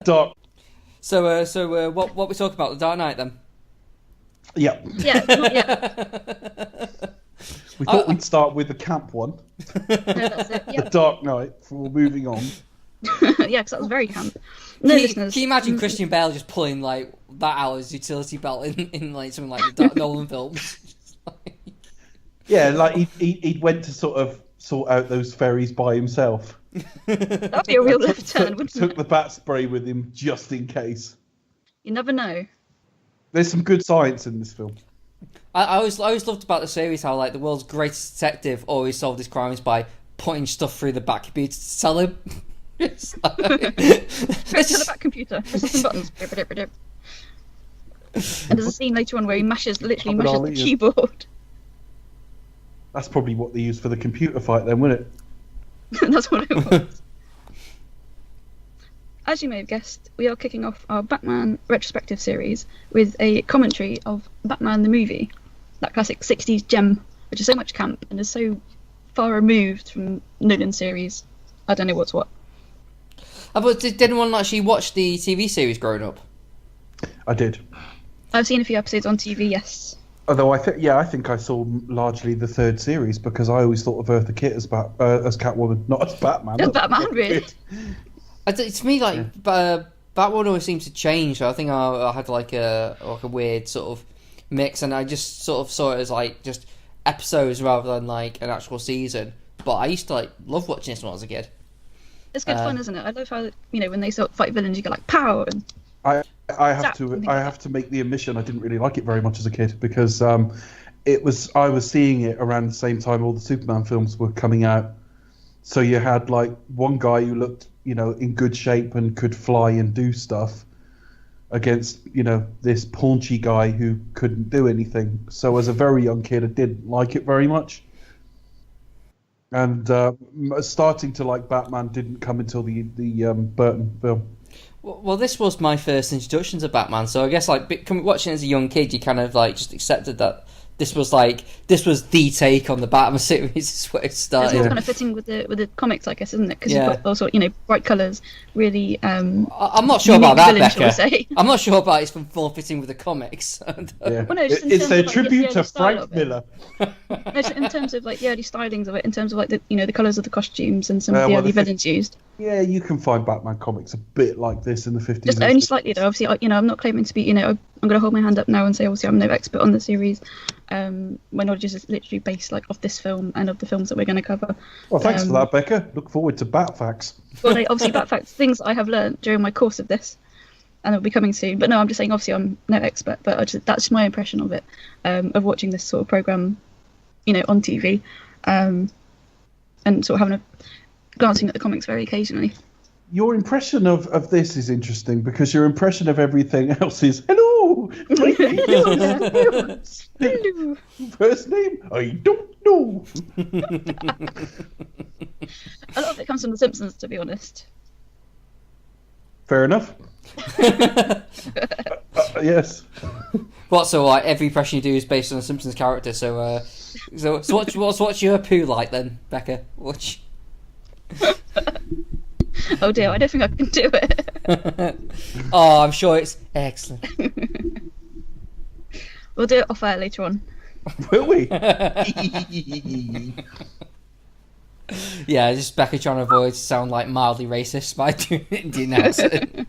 Dark. So what we talk about, The Dark Knight then? Yeah. Yeah, not yet. We thought we'd start with the camp one. No, that's it. The Yep. Dark Knight, before moving on. Yeah, because that was very camp. No, listeners. Can you imagine Christian Bale just pulling like that out as utility belt in like something like the Nolan films? Yeah, like he went to sort of sort out those ferries by himself. That'd be a real left turn, wouldn't Took it? the bat spray with him just in case. You never know. There's some good science in this film. I always loved about the series how like the world's greatest detective always solved his crimes by putting stuff through the back computer to tell him. It's like, Press to the back computer. Press some buttons. And there's a scene later on where he literally mashes the keyboard. That's probably what they used for the computer fight then, wasn't it? That's what it was. As you may have guessed, we are kicking off our Batman retrospective series with a commentary of Batman the movie, that classic 60s gem, which is so much camp and is so far removed from Nolan's series. I don't know what's what. but did anyone actually watch the TV series growing up? I did. I've seen a few episodes on TV, yes. Although I think I saw largely the third series because I always thought of Eartha Kitt as Catwoman, not as Batman. As Batman, really? To me, like Batman always seems to change. I think I had like a weird sort of mix, and I just sort of saw it as like just episodes rather than like an actual season. But I used to like love watching this when I was a kid. It's good fun, isn't it? I love how, when they sort of fight villains, you get like power and I have to make the admission I didn't really like it very much as a kid because I was seeing it around the same time all the Superman films were coming out. So you had like one guy who looked, in good shape and could fly and do stuff against, this paunchy guy who couldn't do anything. So as a very young kid, I didn't like it very much. And starting to like Batman didn't come until the Burton film. Well, this was my first introduction to Batman, so I guess like watching it as a young kid, you kind of like just accepted that this was the take on the Batman series. Is where it started. It's kind of fitting with the comics, I guess, isn't it? Because you've got also bright colours, really. I'm not sure about that, villain, Becca. I'm not sure about it's more fitting with the comics. Yeah. Well, no, it's a tribute to Frank Miller. No, in terms of like the early stylings of it, in terms of like the colours of the costumes and some of the early villains used. Yeah, you can find Batman comics a bit like this in the 50s. Just only slightly, though. Obviously, I'm not claiming to be, I'm going to hold my hand up now and say, obviously, I'm no expert on the series. My knowledge is literally based off this film and of the films that we're going to cover. Well, thanks for that, Becca. Look forward to Bat Facts. Well, obviously, Bat Facts, things I have learned during my course of this, and it'll be coming soon. But no, I'm just saying, obviously, I'm no expert, but that's my impression of it, of watching this sort of programme, on TV, and sort of glancing at the comics very occasionally. Your impression of this is interesting because your impression of everything else is hello. Hello. First name I don't know. A lot of it comes from The Simpsons, to be honest. Fair enough. Yes. What? So like every impression you do is based on a Simpsons character. So what's your poo like then, Becca? Oh dear, I don't think I can do it. Oh, I'm sure it's excellent. We'll do it off air later on. Will we? Yeah, just Becca trying to avoid to sound like mildly racist by doing it in Indian accent.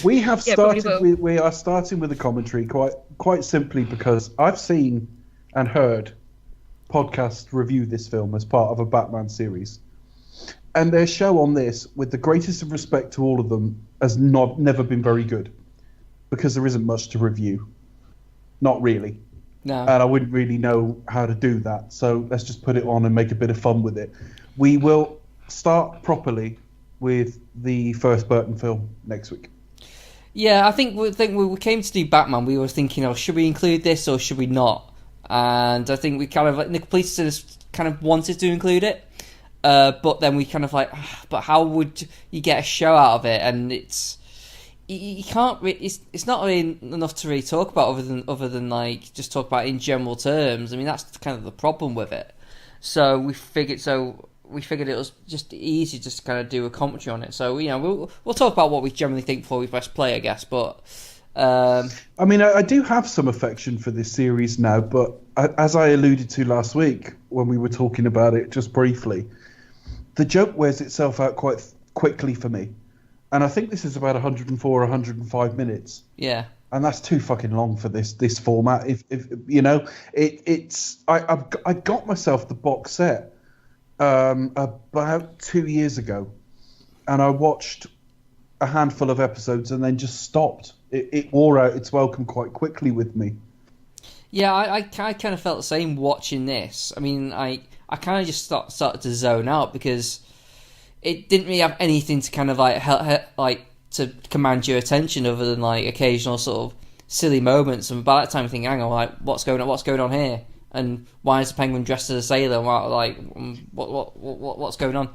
We have started we we are starting with a commentary quite simply because I've seen and heard podcasts review this film as part of a Batman series. And their show on this, with the greatest of respect to all of them, has never been very good. Because there isn't much to review. Not really. No. And I wouldn't really know how to do that. So let's just put it on and make a bit of fun with it. We will start properly with the first Burton film next week. Yeah, I think when we came to do Batman, we were thinking, should we include this or should we not? And I think we kind of, Nick Police kind of wanted to include it. But then we kind of but how would you get a show out of it? And you can't. It's not really enough to really talk about other than like just talk about it in general terms. I mean, that's kind of the problem with it. So we figured. So we figured it was just easy just to kind of do a commentary on it. So we'll talk about what we generally think before we press play, I guess. But I mean, I do have some affection for this series now, but as I alluded to last week when we were talking about it just briefly, the joke wears itself out quite quickly for me. And I think this is about 104 or 105 minutes. Yeah. And that's too fucking long for this format. If I got myself the box set about 2 years ago, and I watched a handful of episodes and then just stopped. It wore out its welcome quite quickly with me. Yeah, I kind of felt the same watching this. I mean, I kind of just started to zone out because it didn't really have anything to kind of like to command your attention other than like occasional sort of silly moments. And by that time, I'm thinking, hang on, like what's going on here? And why is the penguin dressed as a sailor? What's going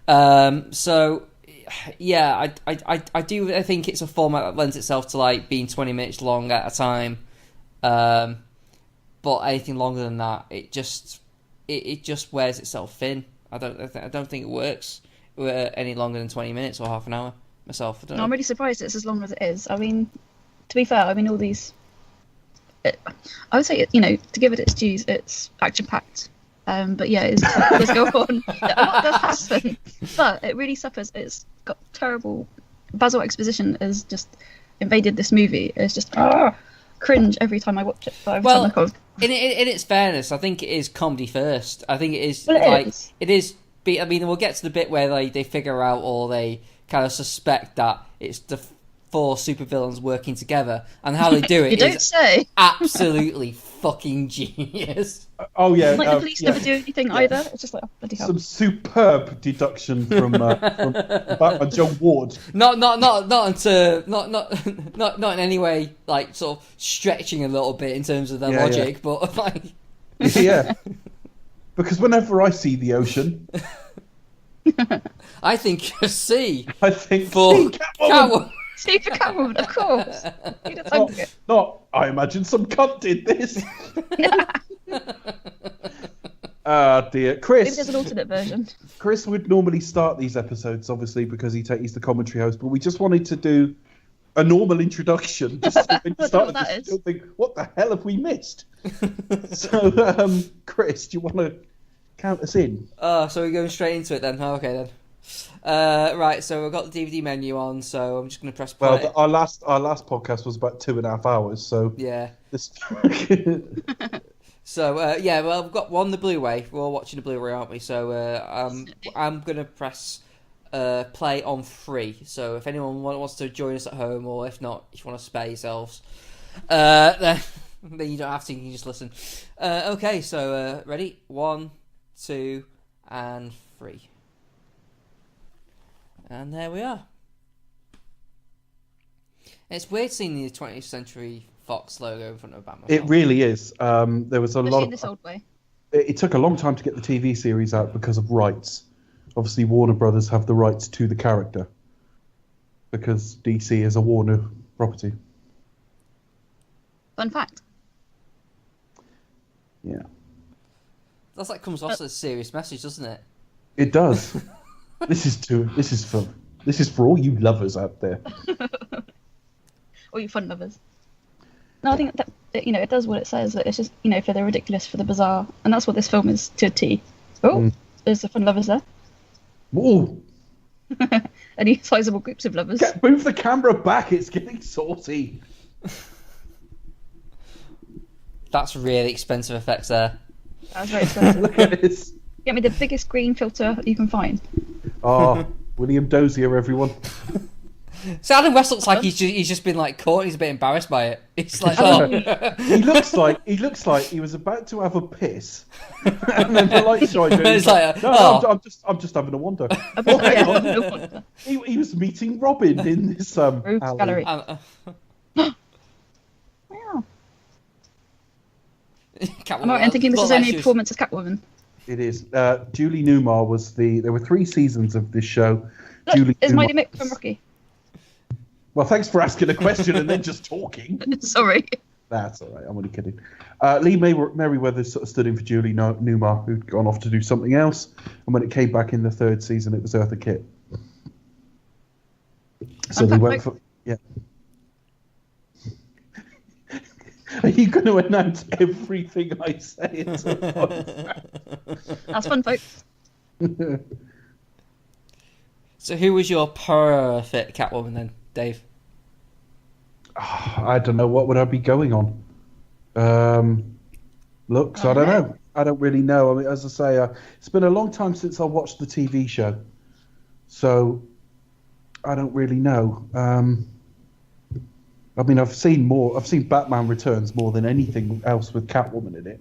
on? So yeah, I think it's a format that lends itself to like being 20 minutes long at a time. But anything longer than that, it just wears itself thin. I don't think it works any longer than 20 minutes or half an hour myself. I'm really surprised it's as long as it is. I mean, to be fair, I mean all these. I would say to give it its dues, it's action packed. But yeah, it does go on. A lot does happen, but it really suffers. It's got terrible. Basil exposition has just invaded this movie. It's just cringe every time I watch it. Well, in its fairness, I think it is comedy first. I think it is it is. I mean, we'll get to the bit where they figure out or they kind of suspect that it's the four supervillains working together, and how they do it is absolutely fucking genius. Oh yeah, like the police never do anything either. It's just like bloody hell. Some superb deduction from Batman John Ward. Not in any way like sort of stretching a little bit in terms of their logic, but like yeah. Because whenever I see the ocean, I think sea. I think for Catwoman. Sea for Catwoman, of course. I imagine some cunt did this. Dear. Chris. Maybe there's an alternate version. Chris would normally start these episodes, obviously, because he's the commentary host, but we just wanted to do a normal introduction. Just so when you started this, you'll think, what the hell have we missed? So, Chris, do you want to count us in? So we're going straight into it then. Okay then. Right, so we've got the DVD menu on, so I'm just going to press play. Well, our last podcast was about 2.5 hours, so yeah. This... So well, we've got the Blu-ray. We're all watching the Blu-ray, aren't we? So I'm going to press play on 3. So if anyone wants to join us at home, or if not, if you want to spare yourselves, then you don't have to. You can just listen. Okay, so ready? 1, 2, and 3. And there we are. It's weird seeing the 20th Century Fox logo in front of Batman. It really is. There was a lot of this old way. It took a long time to get the TV series out because of rights. Obviously, Warner Brothers have the rights to the character because DC is a Warner property. Fun fact. Yeah. That's like comes off as a serious message, doesn't it? It does. This is for all you lovers out there. All you fun lovers. No, I think that it does what it says. That it's just for the ridiculous, for the bizarre, and that's what this film is to a T. Oh, there's the fun lovers there. Ooh. Any sizable groups of lovers. Move the camera back. It's getting saucy. That's really expensive effects there. That was very expensive. Look at this. Get me the biggest green filter you can find. Oh, William Dozier, everyone. So Adam West looks like he's just been like caught. He's a bit embarrassed by it. It's like he looks like he was about to have a piss, and then the light shined. It's like, I'm just having a wander. He was meeting Robin in this gallery. Wow. I'm right in thinking this is only a performance as Catwoman. It is. Julie Newmar was there were 3 seasons of this show. Look, Julie it's Newmar Mighty Mick from Rocky. Well, thanks for asking a question and then just talking. Sorry. That's all right. I'm only kidding. Lee Merriweather sort of stood in for Julie Newmar, who'd gone off to do something else. And when it came back in the third season, it was Eartha Kitt. So they went for... Yeah. Are you going to announce everything I say? That's fun, folks. So who was your perfect Catwoman then, Dave? I don't know. What would I be going on? Looks, I don't know. I don't really know. I mean, as I say, it's been a long time since I watched the TV show. So I don't really know. I mean, I've seen Batman Returns more than anything else with Catwoman in it.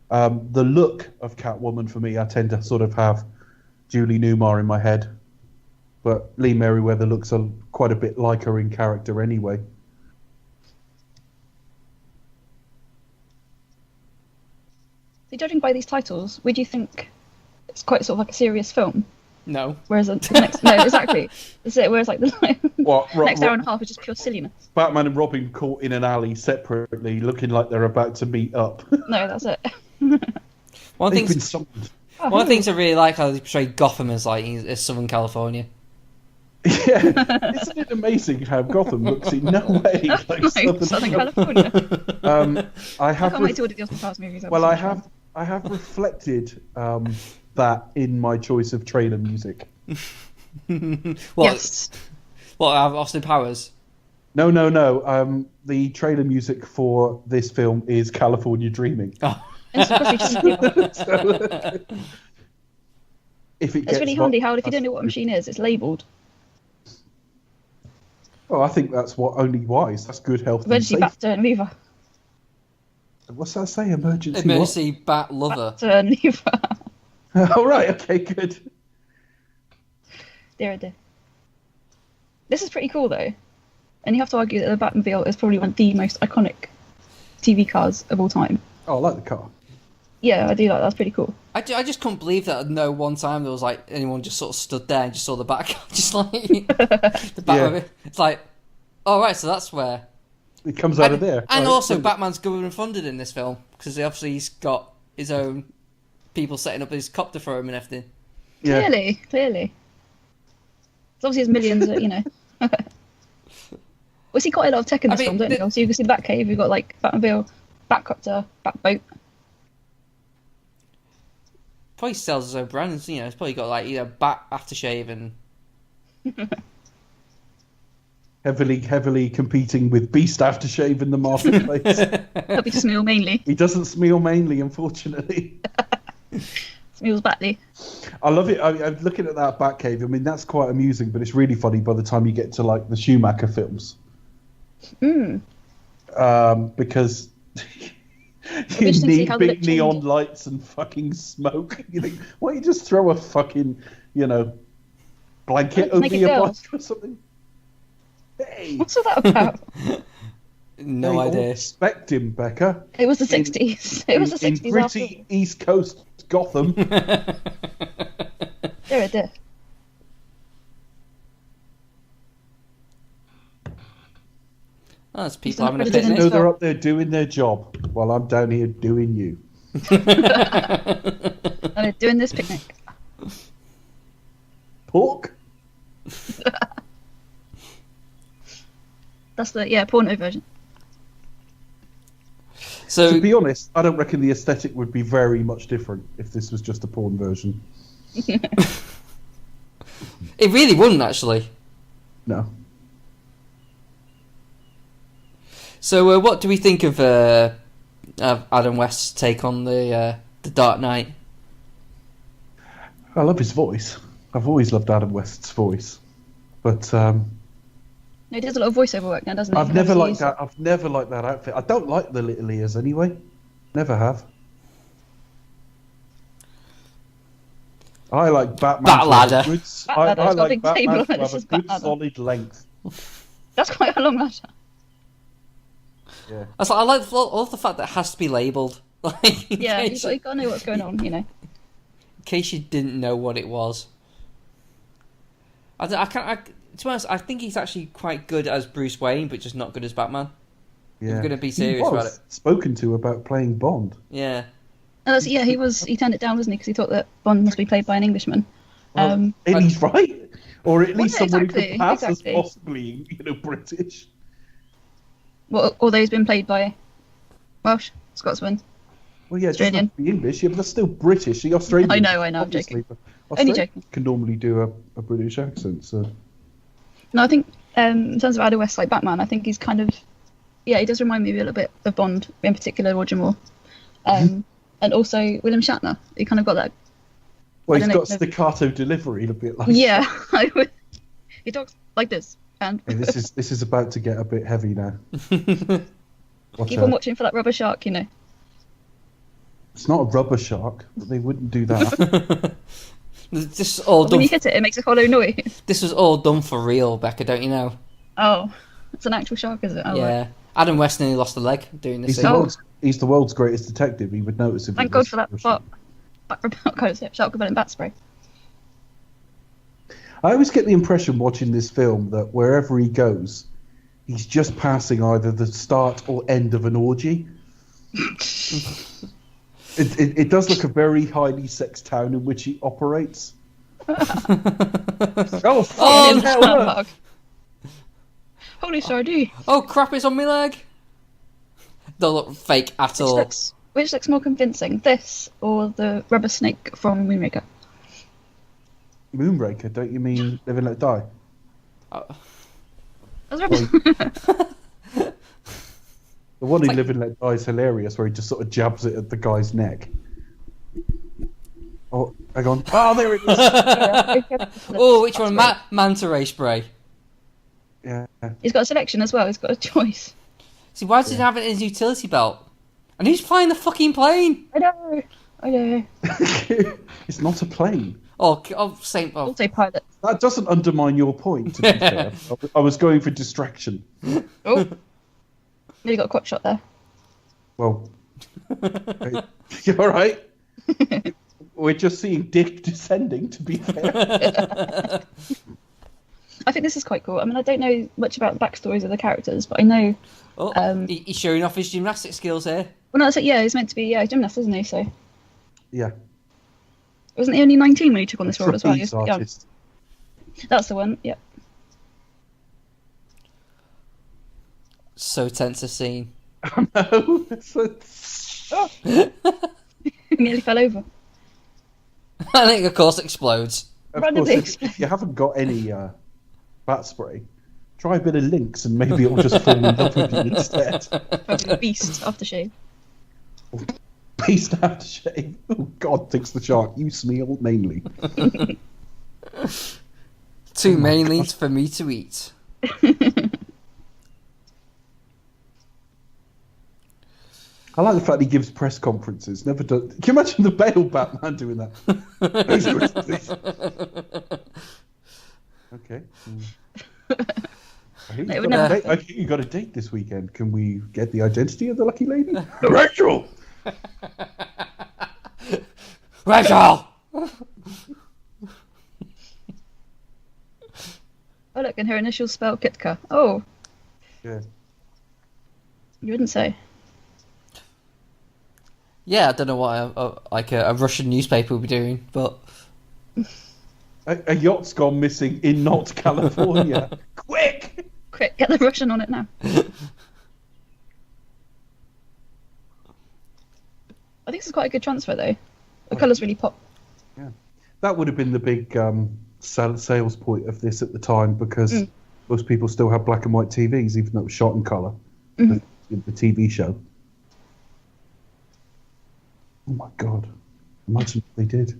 The look of Catwoman for me, I tend to sort of have Julie Newmar in my head, but Lee Merriweather looks quite a bit like her in character anyway. So judging by these titles, would you think it's quite sort of like a serious film? No. Whereas the next, no, exactly. That's it. Whereas like the next hour and a half is just pure silliness. Batman and Robin caught in an alley separately, looking like they're about to meet up. No, that's it. One of the things I really like how they portray Gotham as like is Southern California. Yeah, isn't it amazing how Gotham looks in no way like Southern California? I have. I can't wait to order the Austin Powers movies. Well, I have reflected that in my choice of trailer music. Yes. What, Austin Powers? No. The trailer music for this film is California Dreaming. Oh. So, it's really handy how if you don't know what a machine is, it's labelled. Well, I think that's only wise. That's good health Emergency and safety. bat turn lever. What's that say? Emergency what? Bat lover. Bat turn lever. Oh, right. Okay, good. Dear, oh dear. This is pretty cool, though. And you have to argue that the Batmobile is probably one of the most iconic TV cars of all time. Oh, I like the car. Yeah, I do like that. That's pretty cool. I just couldn't believe that one time there was like anyone just sort of stood there and just saw the Bat, just like the Batmobile. Yeah. It's like, oh right, so that's where it comes out of there. And right? Also, Batman's government funded in this film because obviously he's got his own people setting up his copter for him and everything. Yeah. Clearly. It's obviously his millions, you know. We see quite a lot of tech in this film, don't you? So you can see the Batcave. You've got like Batmobile, Batcopter, Batboat. Probably sells his own brands, you know. It's probably got like Bat aftershave and heavily competing with Beast aftershave in the marketplace. He'll smeal mainly. He doesn't smeal mainly, unfortunately. Smeals badly. I love it. I'm looking at that Batcave. I mean, that's quite amusing, but it's really funny by the time you get to like the Schumacher films. Because you need big neon lights and fucking smoke. You think, why don't you just throw a fucking, blanket over your bike or something? Hey, what's all that about? No idea. Respect him, Becca. It was the 60s. It was the 60s. In gritty East Coast Gotham. Dear. Oh, it's people having a picnic. No, they're up there doing their job while I'm down here doing you. And they're doing this picnic. Pork? That's the porno version. So, to be honest, I don't reckon the aesthetic would be very much different if this was just a porn version. It really wouldn't, actually. No. So, what do we think of Adam West's take on the Dark Knight? I love his voice. I've always loved Adam West's voice, but he does a lot of voiceover work now, doesn't he? I've never liked that. I've never liked that outfit. I don't like the little ears anyway. Never have. I like Batman. Bat ladder. I like Batman to have a good solid length. That's quite a long ladder. Yeah. I like the fact that it has to be labelled. Yeah, you got to know what's going on, In case you didn't know what it was. To be honest, I think he's actually quite good as Bruce Wayne, but just not good as Batman. We're going to be He serious about it. spoken to about playing Bond. Yeah. Oh, he turned it down, wasn't he? Because he thought that Bond must be played by an Englishman. And he's right, or at least someone who could pass as possibly, British. Well, although he's been played by Welsh, Scotsman. Well, yeah, Australian. It's not the English, but that's still British. The Australian. I know, I'm joking. Only joking. Can normally do a British accent, so. No, I think in terms of Adam West, like Batman, I think he's kind of, he does remind me a little bit of Bond, in particular Roger Moore, and also William Shatner. He kind of got that. Well, he's got staccato delivery a bit like. Yeah, he talks like this. And this is about to get a bit heavy now. Keep on watching for that rubber shark, It's not a rubber shark. They wouldn't do that. This all done. When you hit it, it makes a hollow noise. This was all done for real, Becca. Don't you know? Oh, it's an actual shark, is it? Oh, yeah. Right. Adam West nearly lost a leg doing this. He's the world's greatest detective. He would notice if. Thank God for that. Shark repellent bat spray. I always get the impression watching this film that wherever he goes, he's just passing either the start or end of an orgy. It does look a very highly sexed town in which he operates. Oh, holy sardine! Oh crap! It's on my leg. Don't look fake at all. Which looks more convincing, this or the rubber snake from Moonraker? Moonraker? Don't you mean Live and Let Die? The one in Live and Let Die is hilarious, where he just sort of jabs it at the guy's neck. Oh, hang on. Oh, there it is. Oh, which one? Manta ray spray. Yeah. He's got a selection as well. He's got a choice. See, why does he have it in his utility belt? And who's flying the fucking plane? I know. It's not a plane. Autopilot. That doesn't undermine your point, to be fair. I was going for distraction. Oh. You got a quad shot there. Well, you all right? We're just seeing Dick descending, to be fair. I think this is quite cool. I mean, I don't know much about the backstories of the characters, but I know... he's showing off his gymnastic skills here. Well, no, he's meant to be a gymnast, isn't he? So. Yeah. Wasn't he only 19 when he took on this role as well? He was artist. That's the one, yep. So tense a scene. I know. He nearly fell over. I think, of course, explodes. Of course, if you haven't got any bat spray, try a bit of Lynx and maybe it'll just fall in love with you instead. Probably Beast aftershave. Beast aftershave? Oh, God, thinks the shark. You smell mainly. Too mainly for me to eat. I like the fact he gives press conferences. Never does. Can you imagine the Bale Batman doing that? Okay. I think you got a date this weekend. Can we get the identity of the lucky lady? Rachel! Rachel! Oh, look, and her initials spell Kitka. Oh. Yeah. You wouldn't say. Yeah, I don't know what a Russian newspaper would be doing, but... A yacht's gone missing in not California. Quick, get the Russian on it now. I think this is quite a good transfer, though. The colours really pop. Yeah, that would have been the big sales point of this at the time, because most people still have black and white TVs, even though it was shot in colour. The TV show. Oh my God! Imagine what they did.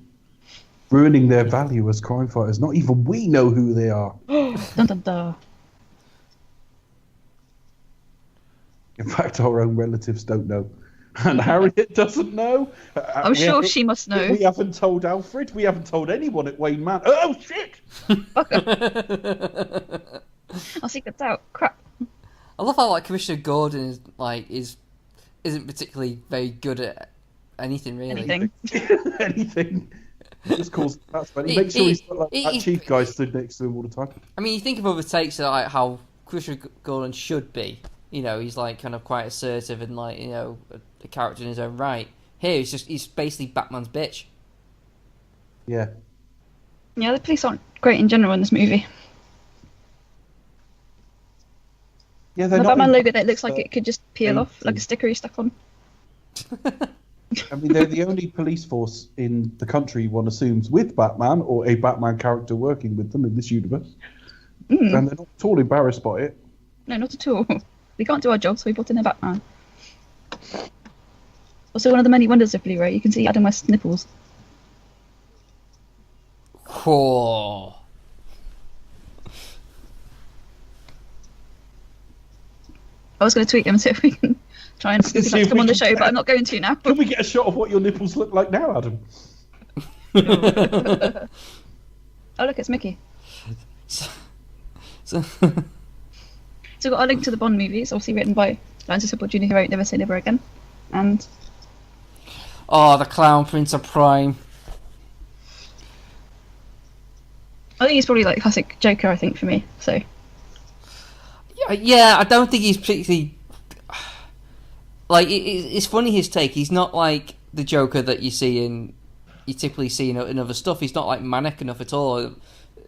Ruining their value as crime fighters. Not even we know who they are. Dun, dun, dun. In fact, our own relatives don't know. And Harriet doesn't know. I'm sure she must know. We haven't told Alfred. We haven't told anyone at Wayne Manor. Oh, shit! Our secret's out. Crap. I love how Commissioner Gordon isn't particularly very good at anything, really. Anything. Just calls that's funny. Make sure he's got that chief guy stood next to him all the time. I mean, you think of other takes of how Commissioner Gordon should be. You know, he's like kind of quite assertive and like, you know, a character in his own right. Here, he's basically Batman's bitch. Yeah. Yeah, the police aren't great in general in this movie. Yeah, The Batman logo that looks like it could just peel off, like a sticker you stuck on. I mean, they're the only police force in the country, one assumes, with Batman or a Batman character working with them in this universe. And they're not at all embarrassed by it. No, not at all. We can't do our job, so we brought in a Batman. Also, one of the many wonders of Blu-ray, you can see Adam West's nipples. Cool. I was going to tweet him and see if we can try and see if come on the show, but I'm not going to now. Can we get a shot of what your nipples look like now, Adam? Oh, look, it's Mickey. So So we've got a link to the Bond movies, obviously written by Francis Ford Jr., who wrote Never Say Never Again. And the Clown Prince of Prime. I think he's probably like classic Joker, I think, for me. So Yeah, I don't think he's particularly... Like, it's funny, his take. He's not like the Joker that you typically see in other stuff. He's not like manic enough at all.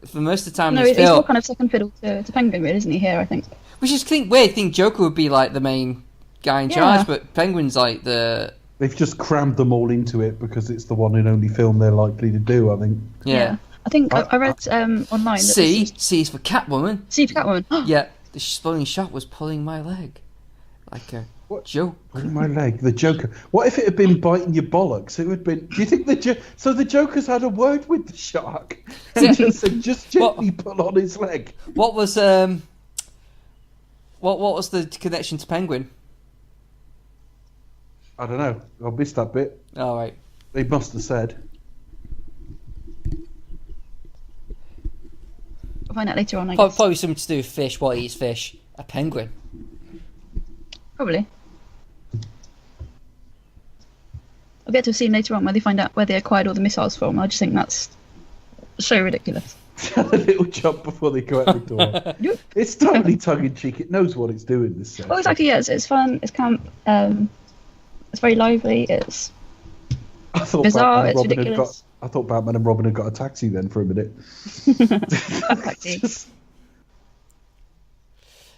For most of the time, he's more kind of second fiddle to Penguin, really, isn't he? Here, I think. Which is weird. I think Joker would be like the main guy in charge, but Penguin's like the. They've just crammed them all into it because it's the one and only film they're likely to do, I think. Yeah. I think I read online. C is for Catwoman. C for Catwoman. Yeah, the exploding shot was pulling my leg, like a joke. Pulling my leg, the Joker. What if it had been biting your bollocks? It would have been. Do you think so? The Joker's had a word with the shark and just said, just gently pull on his leg. What was What was the connection to Penguin? I don't know. I missed that bit. All right. They must have said. We'll find out later on, I guess. Probably something to do with fish. What eats fish? A penguin. Probably. I'll get to a scene later on where they find out where they acquired all the missiles from. I just think that's so ridiculous. A little jump before they go out the door. It's totally tongue-in-cheek. It knows what it's doing, this set. Well, exactly, yeah. It's fun. It's camp. It's very lively. It's bizarre. It's ridiculous. I thought Batman and Robin had got a taxi then for a minute.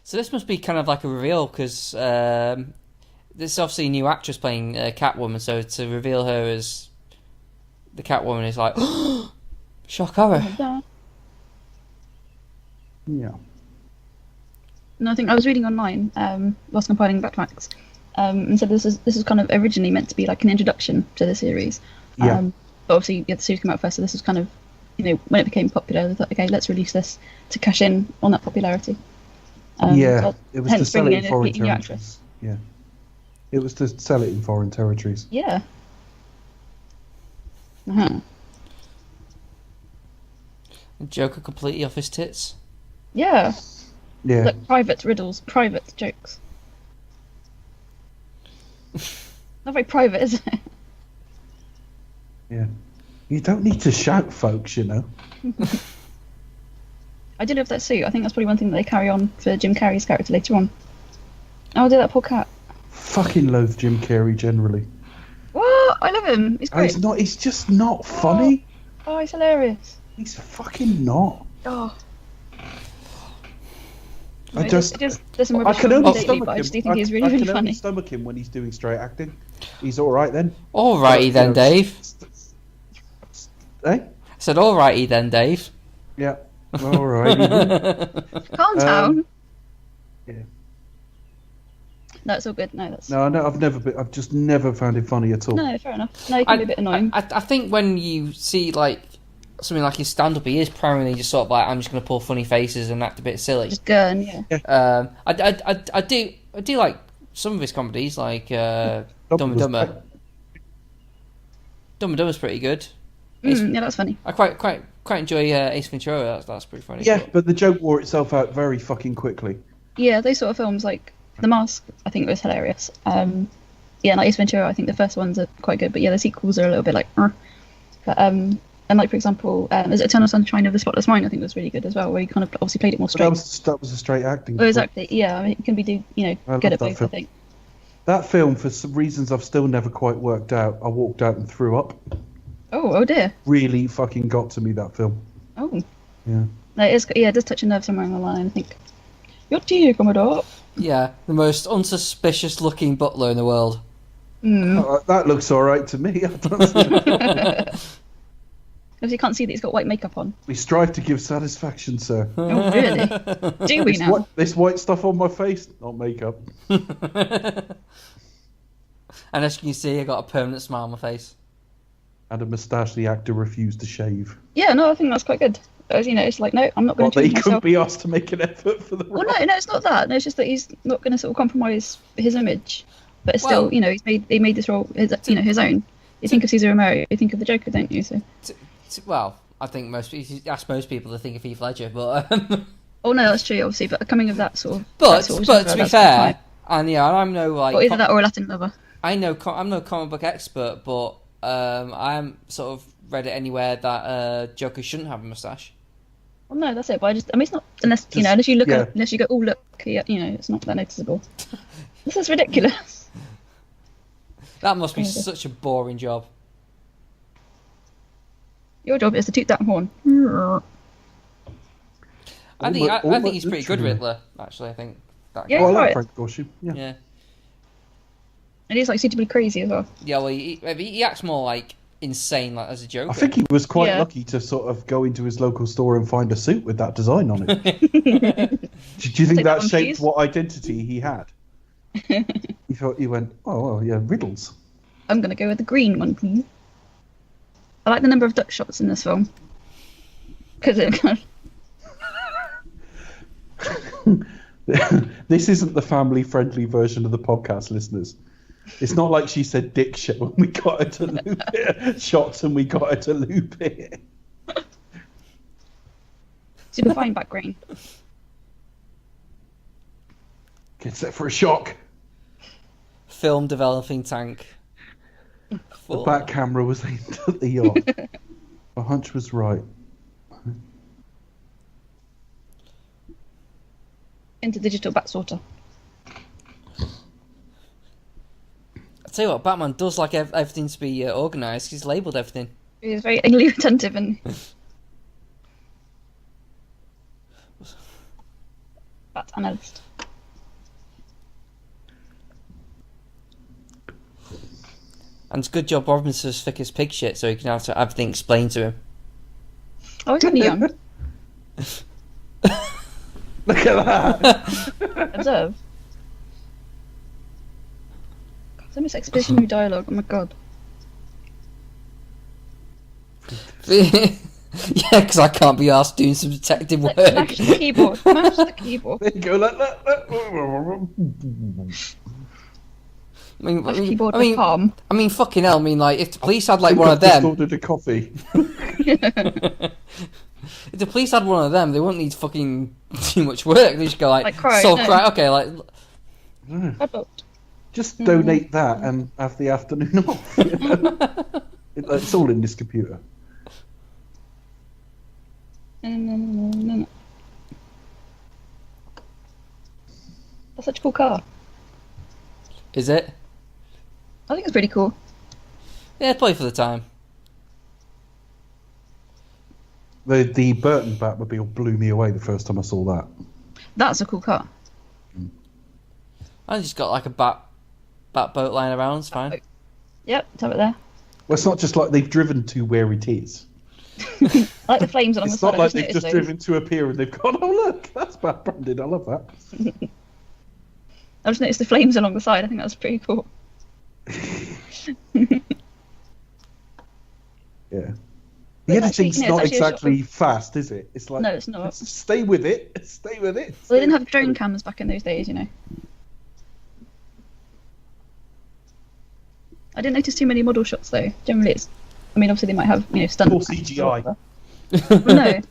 So this must be kind of like a reveal because this is obviously a new actress playing Catwoman. So to reveal her as the Catwoman is like shock horror. Yeah. No, I think I was reading online whilst compiling Batfans, and said this is kind of originally meant to be like an introduction to the series. Yeah. But obviously, the series came out first, so this was kind of, when it became popular, they thought, okay, let's release this to cash in on that popularity. It was to sell it in foreign territories. territories. Yeah. It was to sell it in foreign territories. Yeah. Uh-huh. Joker completely off his tits. Yeah. Yeah. Like private riddles, private jokes. Not very private, is it? Yeah. You don't need to shout, folks, I do love that suit. I think that's probably one thing that they carry on for Jim Carrey's character later on. Oh, dear, that poor cat. Fucking loathe Jim Carrey generally. What? I love him. He's great. He's just not funny. Oh, he's hilarious. He's fucking not. Oh. There's some rubbish can only lately, stomach but I him. just do think he's really, really I can only funny. stomach him when he's doing straight acting. He's all right then. Alrighty then, Dave. Eh? I said alrighty then, Dave. Yeah. All right. Calm down. Yeah. No, it's all good. No, that's. No, I've just never found it funny at all. No, fair enough. No, it can be a bit annoying. I think when you see like something like his stand-up, he is primarily just sort of like, I'm just going to pull funny faces and act a bit silly. Just gurn, yeah. I do like some of his comedies, like Dumb and Dumber. Dumb and Dumber's pretty good. Yeah, that's funny. I quite enjoy Ace Ventura. That's pretty funny. Yeah, but the joke wore itself out very fucking quickly. Yeah, those sort of films like The Mask, I think was hilarious. Yeah, like Ace Ventura, I think the first ones are quite good, but yeah, the sequels are a little bit like. But And like, for example, is it Eternal Sunshine of the Spotless Mind? I think was really good as well, where he kind of obviously played it more straight. That was a straight acting. Oh, exactly. Yeah, I mean, it can be good at both. I think that film, for some reasons I've still never quite worked out, I walked out and threw up. Oh dear. Really fucking got to me, that film. Oh. Yeah. No, it does touch a nerve somewhere on the line. I think. Your tea, Commodore. Yeah, the most unsuspicious looking butler in the world. That looks all right to me. I don't see Because you can't see that he's got white makeup on. We strive to give satisfaction, sir. Oh, really? Do we now? This white stuff on my face, not makeup. And as you can see, I got a permanent smile on my face. And a moustache the actor refused to shave. Yeah, no, I think that's quite good. As it's like, no, I'm not going to change myself. He couldn't be asked to make an effort for the role. Well, no, it's not that. No, it's just that he's not going to sort of compromise his image. But it's still, he made this role his own. You think of Cesar Romero, you think of the Joker, don't you? So. Well, I think most people to think of Heath Ledger, but. Oh no, that's true, obviously. But coming of that sort of. But to be fair, and I'm no like. Or either that or a Latin lover. I'm no comic book expert, but I am sort of read it anywhere that Joker shouldn't have a moustache. Well, no, that's it. But it's not unless you look unless you go, oh look, it's not that noticeable. This is ridiculous. That must be such a boring job. Your job is to toot that horn. I think he's pretty good, Riddler. Actually, I think. Yeah, I like Frank Gorshin. Yeah. And he's like suitably crazy as well. Yeah, well, he acts more like insane, like as a Joker. I think he was quite lucky to sort of go into his local store and find a suit with that design on it. Do you think that shaped what identity he had? He went, oh well, yeah, riddles. I'm gonna go with the green one, please. I like the number of duck shots in this film because it kind of. This isn't the family-friendly version of the podcast, listeners. It's not like she said dick shit when we got her to loop it. Shots and we got her to loop it. Super fine back green. Get set for a shock. Film developing tank. The back camera was aimed at the yacht. My hunch was right. Into digital bat sorter. I tell you what, Batman does like everything to be organised. He's labelled everything. He's very anally retentive and bat analyst. And it's a good job Robinson's thick as pig shit, so he can have everything explained to him. Oh, he's only young. Look at that. Observe. So much expositionary dialogue. Oh my god. Yeah, because I can't be asked doing some detective work. Smash the keyboard. Smash the keyboard. There you go. Look. I mean, fucking hell. I mean, like, if the police had like one of them, ordered a coffee. If the police had one of them, they wouldn't need fucking too much work. They just go like cry. Okay, like. Just donate that and have the afternoon off. You know? It's all in this computer. No. That's such a cool car. Is it? I think it's pretty cool. Yeah, play for the time. The Burton Batmobile blew me away the first time I saw that. That's a cool car. I just got like a bat boat lying around. It's fine. Yep, have it there. Well, it's not just like they've driven to where it is. I like the flames along the side. It's not like they've just driven to a pier and they've gone, oh look, that's Bat branded. I love that. I just noticed the flames along the side. I think that's pretty cool. Yeah. The editing's not exactly fast, is it? It's like, no, it's not. Stay with it. Stay with it. Well, they didn't have drone cams back in those days, you know. I didn't notice too many model shots though. Generally, it's. I mean, obviously they might have stunt. Or CGI. Well, no.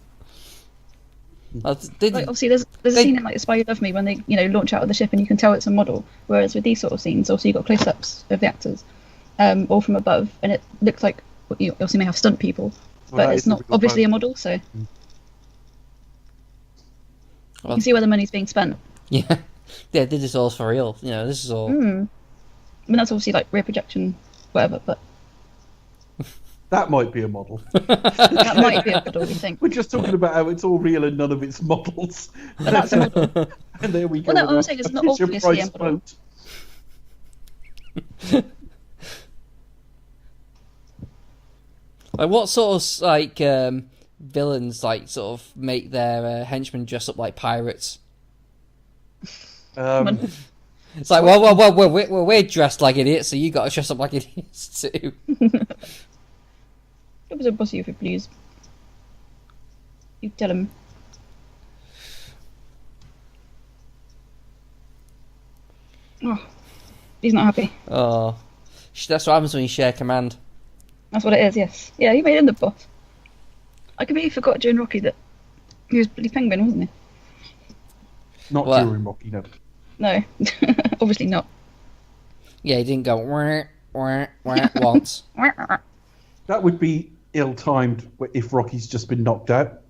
Like, obviously, there's a scene in like Spy Who Loved Me when they launch out of the ship and you can tell it's a model. Whereas with these sort of scenes, also you've got close-ups of the actors, all from above, and it looks like you obviously may have stunt people, but it's not obviously a model, so you can see where the money's being spent. Yeah, they did this all for real. You know, this is all. I mean, that's obviously like rear projection, whatever, but that might be a model. that might be a model. We think we're just talking about how it's all real and none of it's models. But that's a model. And there we go. Well, no, I'm saying it's not obviously a model. Like, what sort of like villains like sort of make their henchmen dress up like pirates? It's like, well, we're dressed like idiots, so you got to dress up like idiots too. It was a bossy if you please. You tell him. Oh, he's not happy. Oh, that's what happens when you share command. That's what it is, yes. Yeah, he made him the boss. I completely forgot during Rocky that he was bloody Penguin, wasn't he? Not during Rocky, no. No, obviously not. Yeah, he didn't go wah, wah, wah, once. That would be ill-timed if Rocky's just been knocked out.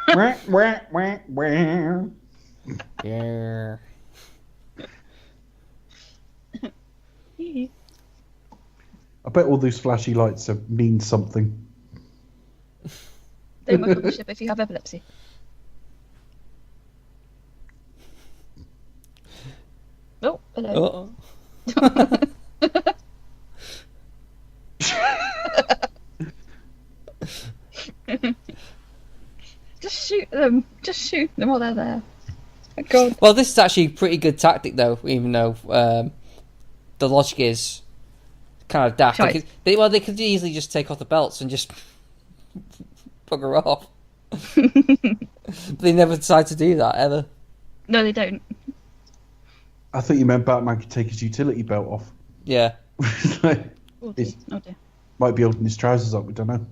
Wah, wah, wah, wah. Yeah. I bet all those flashy lights mean something. Don't work on the ship if you have epilepsy. Oh, hello. Just shoot them. Just shoot them while they're there. Oh, God. Well, this is actually a pretty good tactic, though, even though the logic is kind of daft. Right. They could easily just take off the belts and just bugger off. But they never decide to do that, ever. No, they don't. I thought you meant Batman could take his utility belt off. Yeah. Oh dear. Might be holding his trousers up, we don't know.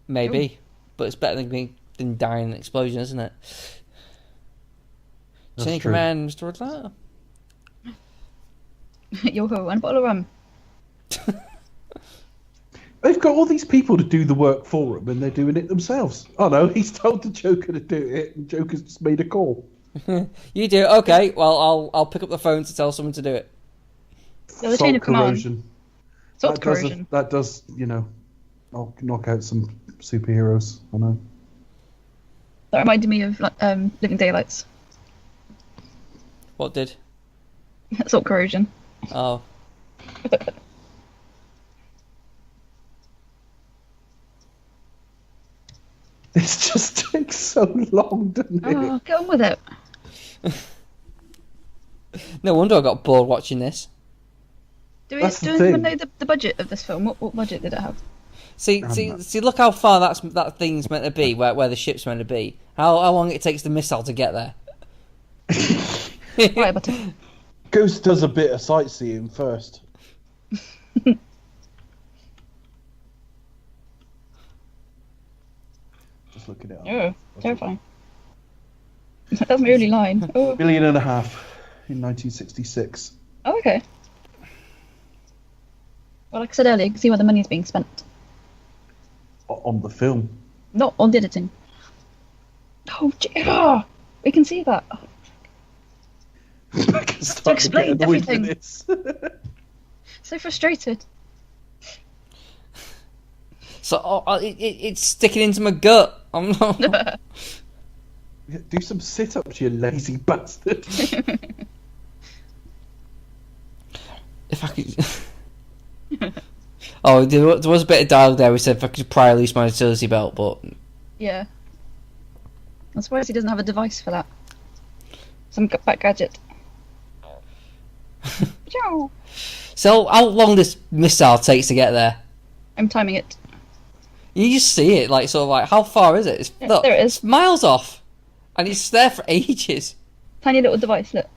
Maybe. But it's better than dying in an explosion, isn't it? Chain command, Mr. Riddler. Yo-ho, and a bottle of rum. They've got all these people to do the work for them, and they're doing it themselves. Oh no, he's told the Joker to do it, and Joker's just made a call. You do? Okay, well, I'll pick up the phone to tell someone to do it. Yeah, the chain of command. Salt That corrosion. That does, knock out some superheroes, I know. That reminded me of Living Daylights. What did? Salt corrosion. Oh. This just takes so long, doesn't it? Oh, get on with it. No wonder I got bored watching this. Do anyone know the budget of this film? What budget did it have? See, look how far that thing's meant to be, where the ship's meant to be. How long it takes the missile to get there. Right, but Ghost does a bit of sightseeing first. Just looking it up. oh, terrifying. That's my only line. Oh. $1.5 billion in 1966. Oh, okay. Well, like I said earlier, you can see where the money is being spent. On the film. Not on the editing. Oh, we can see that. To explain everything. So frustrated. So it's sticking into my gut. I'm not. Do some sit-ups, you lazy bastard. If I could. Oh, there was a bit of dialogue there. We said if I could pry loose my utility belt, but Yeah. I'm surprised he doesn't have a device for that. Some back gadget. Ciao. So how long this missile takes to get there? I'm timing it. You just see it, like, sort of like, how far is it? Yeah, there it is. It's miles off, and it's there for ages. Tiny little device, look.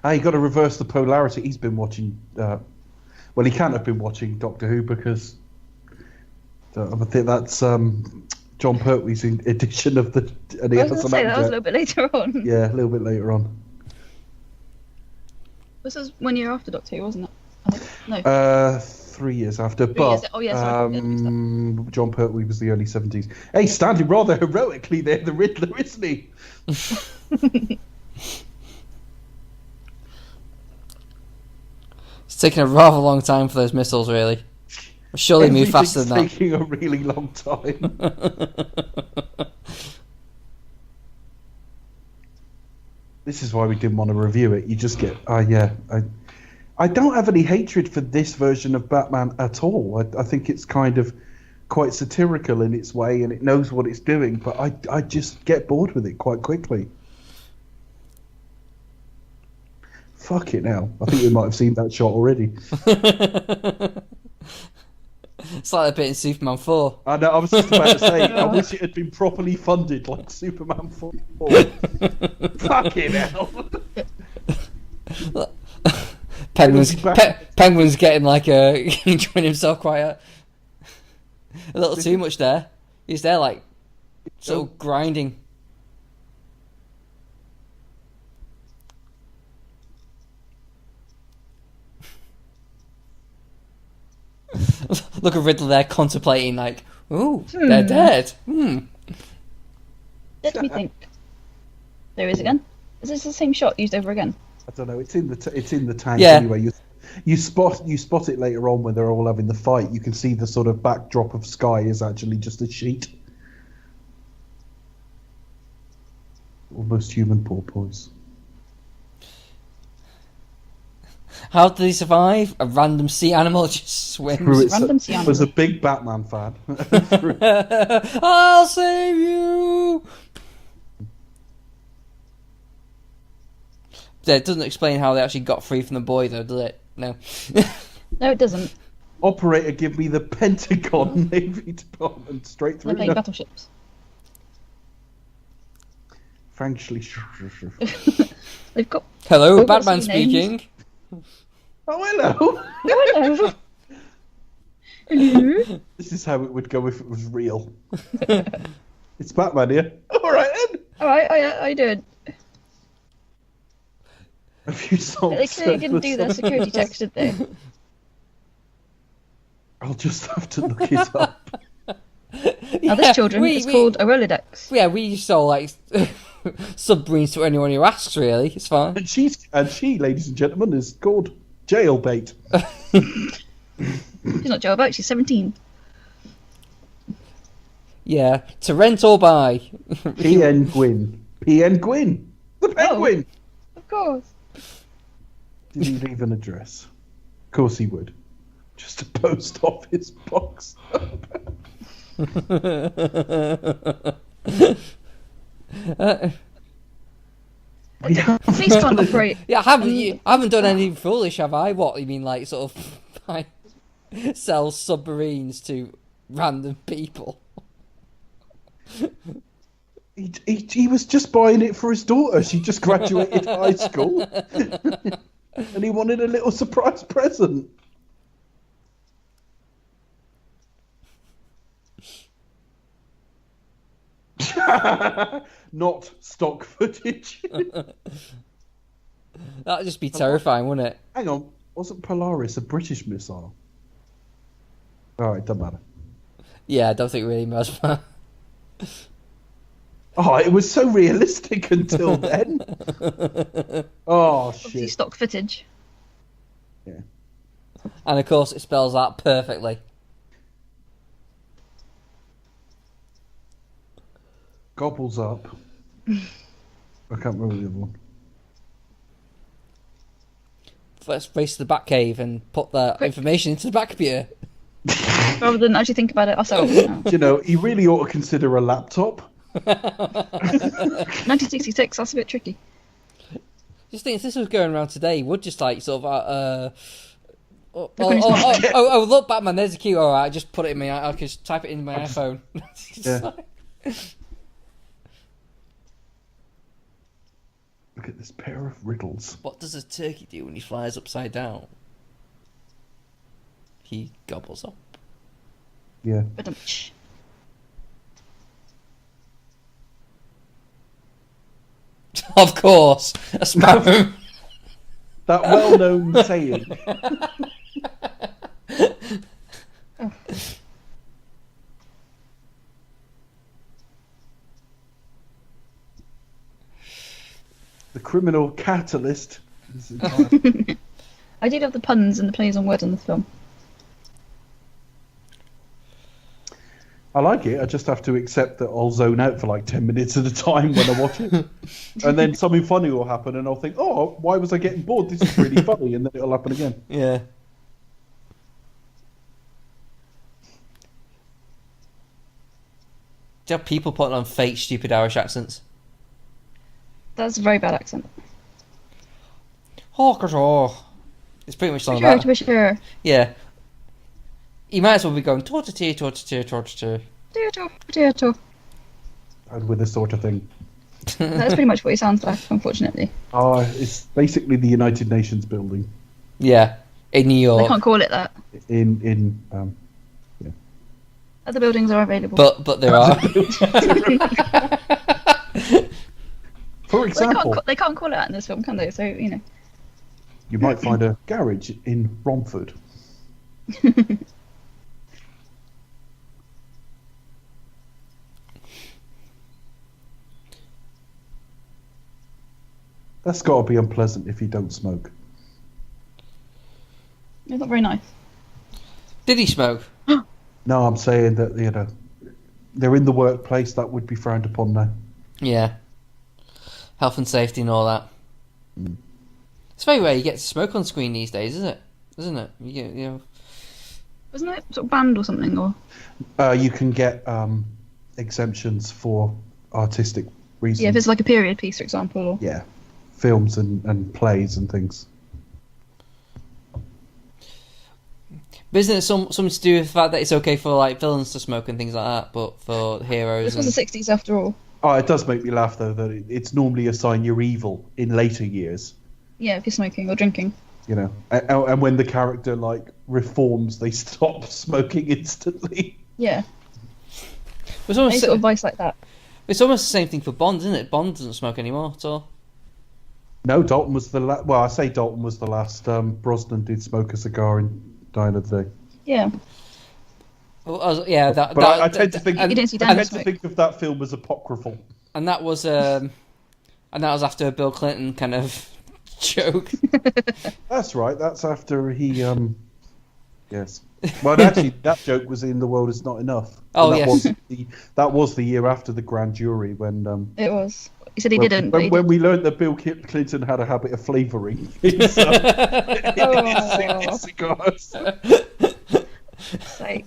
You got to reverse the polarity. He's been watching. Well, he can't have been watching Doctor Who because I think that's John Pertwee's edition of the. And he I was going to say that was a little bit later on. Yeah, a little bit later on. This was 1 year after Doctor Who, wasn't it? I think. No. 3 years after. 3 years. But Oh, yeah, sorry. John Pertwee was the early 70s. Hey, standing rather heroically there, the Riddler, isn't he? It's taken a rather long time for those missiles, really. Surely move faster than that. Taking a really long time. This is why we didn't want to review it. You just get, I don't have any hatred for this version of Batman at all. I think it's kind of quite satirical in its way, and it knows what it's doing. But I just get bored with it quite quickly. Fucking hell! I think we might have seen that shot already. It's like a bit in Superman 4. I know. I was just about to say. I wish it had been properly funded, like Superman 4. Fucking hell! Penguin's getting like enjoying himself quite a little too much there. He's there like sort of grinding. Look at Riddler there contemplating like, ooh, they're dead. Let me think. There is again. Is this the same shot used over again? I don't know. It's in the tank Yeah. anyway. You spot it later on when they're all having the fight. You can see the sort of backdrop of sky is actually just a sheet. Almost human porpoise. How did he survive? A random sea animal just swims. Random sea animal. Was a big Batman fan. I'll save you. Yeah, it doesn't explain how they actually got free from the boy, though, does it? No. No, it doesn't. Operator, give me the Pentagon Navy Department straight through. They're playing battleships. Frankly, They've got. Hello, We've got Batman sea names. speaking. Oh, hello. Oh, hello. Hello. This is how it would go if it was real. It's Batman here. All right, then. All right, how you doing? A few songs. They clearly didn't do their security checks, did they? I'll just have to look it up. Now, this children is called a Rolodex. Yeah, we sell like submarines to anyone who asks. Really, it's fine. And she, ladies and gentlemen, is called Jailbait. She's not jailbait, she's 17. Yeah, to rent or buy. P.N. Gwyn. P.N. Gwyn. The Penguin. Oh, of course. Did he leave an address? Of course he would. Just a post office box. Please can't operate. Yeah, I haven't done anything foolish, have I? What you mean, like sort of like, sell submarines to random people? He was just buying it for his daughter. She just graduated high school. And he wanted a little surprise present. Not stock footage. That'd just be terrifying, wouldn't it? Hang on, wasn't Polaris a British missile? Alright, doesn't matter. Yeah, I don't think it really matters. Oh, it was so realistic until then. Oh, Obviously, shit. stock footage. Yeah. And of course, it spells that perfectly. Gobbles up. I can't remember the other one. Let's race to the Batcave and put that information into the Batcomputer. Rather than actually think about it ourselves. No. You know, he really ought to consider a laptop. 1966, that's a bit tricky. Just think, if this was going around today, would just like sort of look, Batman, there's a key. All right, just put it in my. I can just type it in my iPhone. Yeah. Look at this pair of riddles. What does a turkey do when he flies upside down? He gobbles up. Yeah. But Of course, a sparrow. That well-known saying. The criminal catalyst. I did love the puns and the plays on words in this film. I like it. I just have to accept that I'll zone out for like 10 minutes at a time when I watch it. And then something funny will happen and I'll think, oh, why was I getting bored? This is really funny. And then it'll happen again. Yeah. Do you have people putting on fake, stupid Irish accents? That's a very bad accent. Oh, it's pretty much like Sure, that. to be sure. Yeah. You might as well be going torta-tea. And with this sort of thing. That's pretty much what he sounds like, unfortunately. It's basically the United Nations building. Yeah, in New York. They can't call it that. Other buildings are available. But there are. For example, they can't call it that in this film, can they? So, you know. you might find a garage in Romford. That's got to be unpleasant if you don't smoke. It's not very nice. Did he smoke? No, I'm saying that, you know, they're in the workplace, that would be frowned upon now. Yeah. Health and safety and all that. Mm. It's very rare you get to smoke on screen these days, isn't it? You know. Wasn't it sort of banned or something? Or You can get exemptions for artistic reasons. yeah, if it's like a period piece, for example. Or... Yeah, films and plays and things. But isn't it something to do with the fact that it's okay for like villains to smoke and things like that, but for heroes? This was the 60s after all. Oh, it does make me laugh though that it's normally a sign you're evil in later years. Yeah, if you're smoking or drinking. You know, and when the character like reforms, they stop smoking instantly. Yeah. It's almost Any sort of vice like that. It's almost the same thing for Bond, isn't it? Bond doesn't smoke anymore at all. No, Dalton was the last. Well, I say Dalton was the last. Brosnan did smoke a cigar in Die Another Day. Yeah. Well, yeah, I tend to think. You didn't see I Daniel tend to smoke. think of that film as apocryphal. and that was after a Bill Clinton kind of joke. That's right. That's after he. Yes. Well, actually, that joke was in The World Is Not Enough. Oh, that yes. That was the year after the grand jury when. It was. He said he didn't. But he When did. we learned that Bill Clinton had a habit of flavouring his cigars. Like,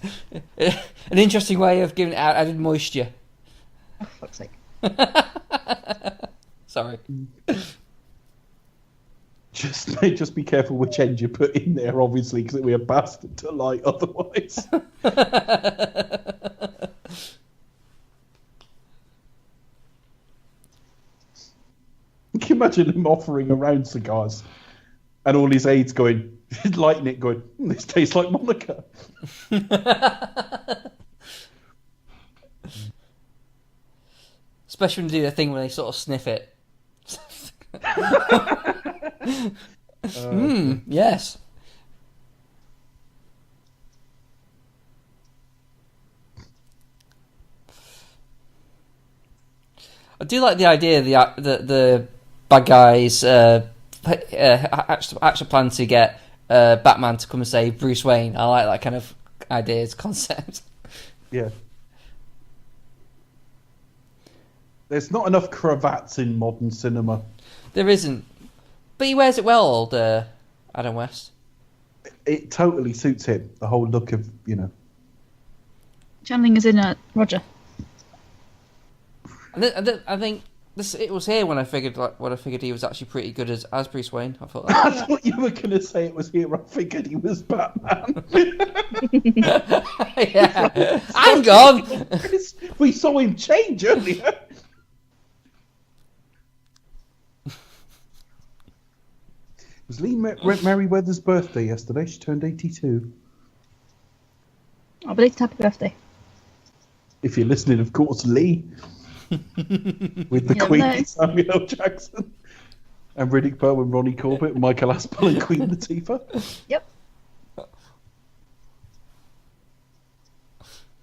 An interesting way of giving it added moisture. oh, fuck's sake. Sorry. Just be careful which end you put in there, obviously, because it'll be a bastard to light otherwise. Can you imagine him offering around cigars and all his aides going, lighting it, going, this tastes like Monica. Especially when they do the thing where they sort of sniff it. Yes. I do like the idea the bad guys actually plan to get Batman to come and save Bruce Wayne. I like that kind of idea, concept. Yeah. There's not enough cravats in modern cinema. There isn't, but he wears it well, old Adam West. It totally suits him. The whole look of, you know. Channeling is in Roger. I think it was here when I figured he was actually pretty good as Bruce Wayne. I thought I thought you were going to say it was here. I figured he was Batman. yeah, hang on. We saw him change earlier. It was Lee Merriweather's birthday yesterday. She turned 82. Oh, belated happy birthday. If you're listening, of course, Lee. With the Queen, Samuel L. Jackson. And Riddick Bowe and Ronnie Corbett, Michael Aspel and Queen Latifah. Yep.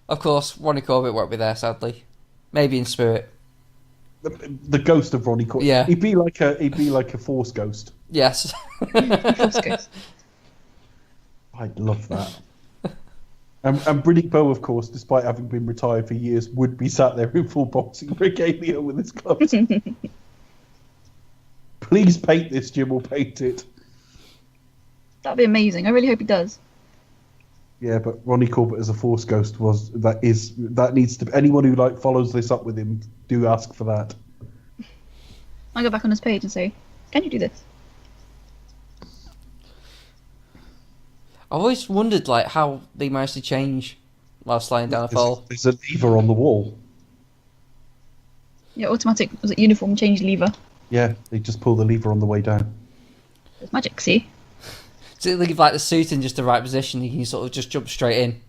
Of course, Ronnie Corbett won't be there, sadly. Maybe in spirit. the ghost of Ronnie Corbett. Yeah. He'd be like a Force ghost. Yes. Force ghost. I'd love that. And Riddick Bowe, of course, despite having been retired for years, would be sat there in full boxing regalia with his gloves. Please paint this, Jim, or paint it. That'd be amazing. I really hope he does. Yeah, but Ronnie Corbett as a Force ghost that needs to. Anyone who follows this up with him, do ask for that. I go back on his page and say, "Can you do this?" I've always wondered how they managed to change while sliding down a pole. There's a lever on the wall. Yeah, automatic. Was it uniform change lever? Yeah, they just pull the lever on the way down. It's magic. See. So they leave the suit in just the right position. You can sort of just jump straight in.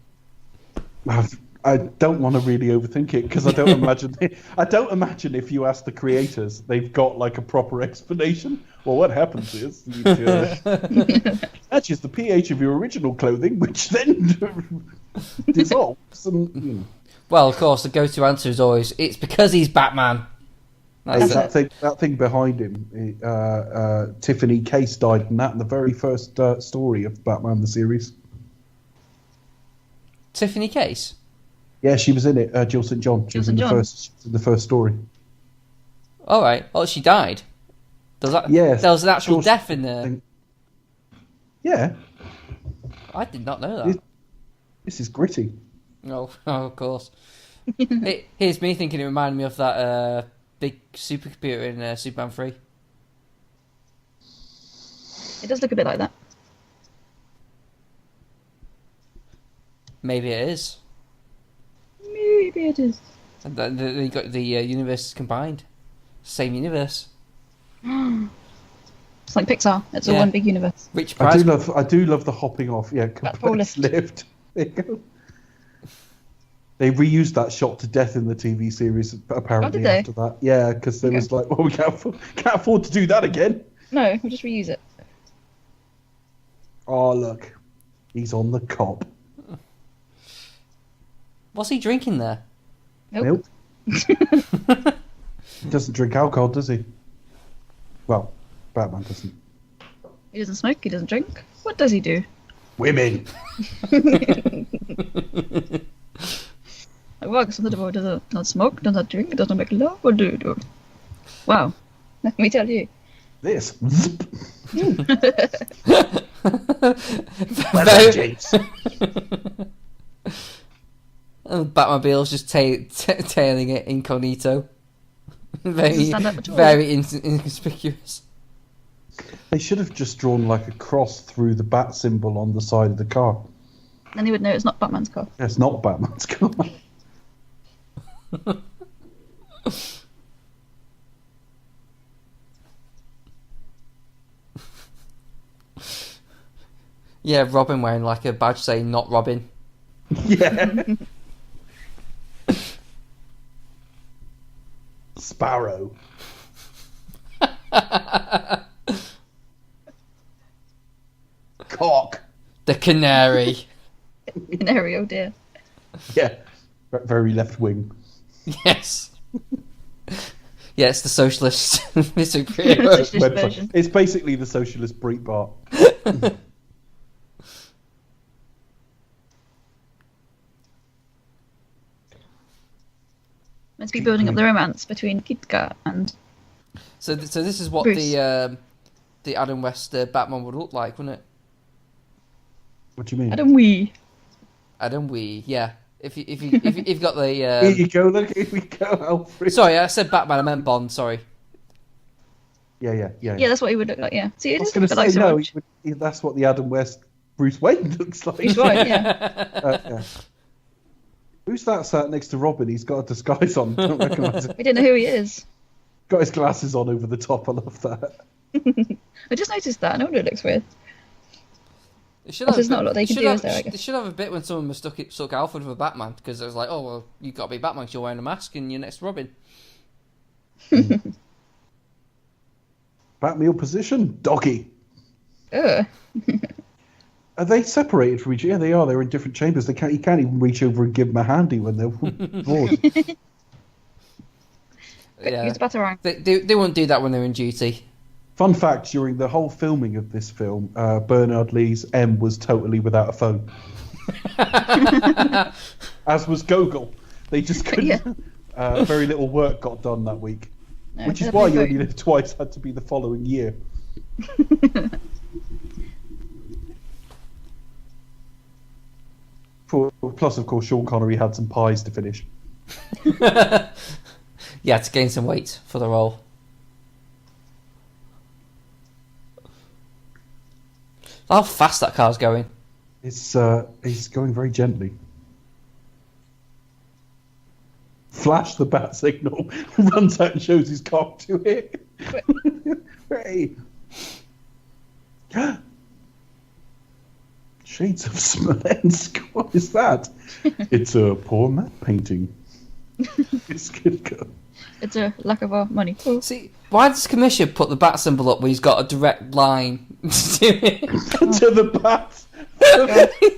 I don't want to really overthink it because I don't imagine. I don't imagine if you ask the creators, they've got a proper explanation. Well, what happens is matches the pH of your original clothing, which then dissolves. And, Well, of course, the go-to answer is always, "It's because he's Batman." That thing behind him, Tiffany Case died in that in the very first story of Batman the series. Tiffany Case? Yeah, she was in it. Jill St. John. She was in the first story. All right. Oh, she died. Yes. There was an actual death in there. Yeah. I did not know that. This is gritty. Oh, of course. Here's me thinking it reminded me of that big supercomputer in Superman 3. It does look a bit like that. Maybe it is. Maybe it is. And then you got the universes combined. Same universe. It's like Pixar. It's all one big universe. Which prize? I do love the hopping off. Yeah, compressed lift. There you go. They reused that shot to death in the TV series. Apparently after that, yeah, because there was well, we can't afford to do that again. No, we'll just reuse it. Oh look, he's on the cop. What's he drinking there? Nope. He doesn't drink alcohol, does he? Well, Batman doesn't. He doesn't smoke. He doesn't drink. What does he do? Women. Well, some little boy does not smoke, does not drink, does not make love. What do you do? Wow. Let me tell you. This. Batmobile's just tailing it incognito. Very inconspicuous. They should have just drawn a cross through the bat symbol on the side of the car. Then he would know it's not Batman's car. It's not Batman's car. Yeah, Robin wearing a badge saying "Not Robin." Yeah. Sparrow. Cock. The canary. Canary, oh dear. Yeah, very left wing. Yes. Yeah, it's the socialist superhero. Socialist version. It's basically the socialist Breitbart. Meant to be building up the romance between Kitka and. So this is what Bruce. the Adam West Batman would look like, wouldn't it? What do you mean? Adam Wee. Adam Wee, yeah. If you've got the. Here you go. Look, here we go, Alfred. Sorry, I said Batman. I meant Bond. Sorry. Yeah. Yeah, that's what he would look like. Yeah. See, it I was is going to like say so no. That's what the Adam West Bruce Wayne looks like. He's right. Yeah. Yeah. Who's that sat next to Robin? He's got a disguise on. Don't recognise him. We don't know who he is. Got his glasses on over the top. I love that. I just noticed that. No wonder it looks weird. There's not a lot they can do, is there, I guess? They should have a bit when someone mistook Alfred for Batman, because it was like, oh, well, you've got to be Batman because you're wearing a mask and you're next to Robin. Batmeal position, doggy. Ugh. Are they separated from each other? Yeah, they are. They're in different chambers. You can't even reach over and give them a handy when they're bored. Yeah. Use the batarang. They wouldn't do that when they're in duty. Fun fact: during the whole filming of this film, Bernard Lee's M was totally without a phone, as was Gogol. They just couldn't. Yeah. Very little work got done that week, No, which is they're why pretty You Only good. Live Twice had to be the following year. Plus, of course, Sean Connery had some pies to finish. Yeah, to gain some weight for the role. How fast that car's going. It's going very gently. Flash the bat signal, runs out and shows his cock to it. Hey. Shades of Smolensk. What is that? It's a poor matte painting. It's good go. It's a lack of our money. Oh. See, why does Commissioner put the bat symbol up when he's got a direct line to it? To the bat.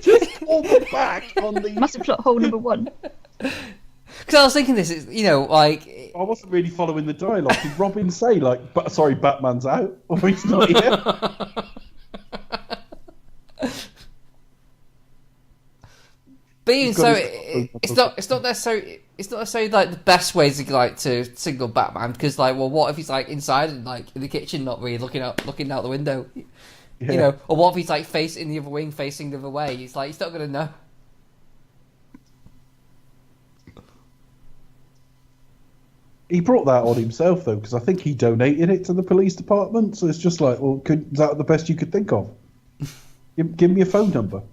Just pull the back on the. Massive plot hole number 1. Because I was thinking this is, like... I wasn't really following the dialogue. Did Robin say, like, sorry, Batman's out? Or he's not here? But even so, it's not necessarily like the best way to single Batman, because like, well, what if he's like inside and like in the kitchen, not really looking out the window, Yeah. or what if he's like facing the other wing, facing the other way? He's not gonna know. He brought that on himself, though, because I think he donated it to the police department. So it's just like, well, is that the best you could think of? Give me a phone number.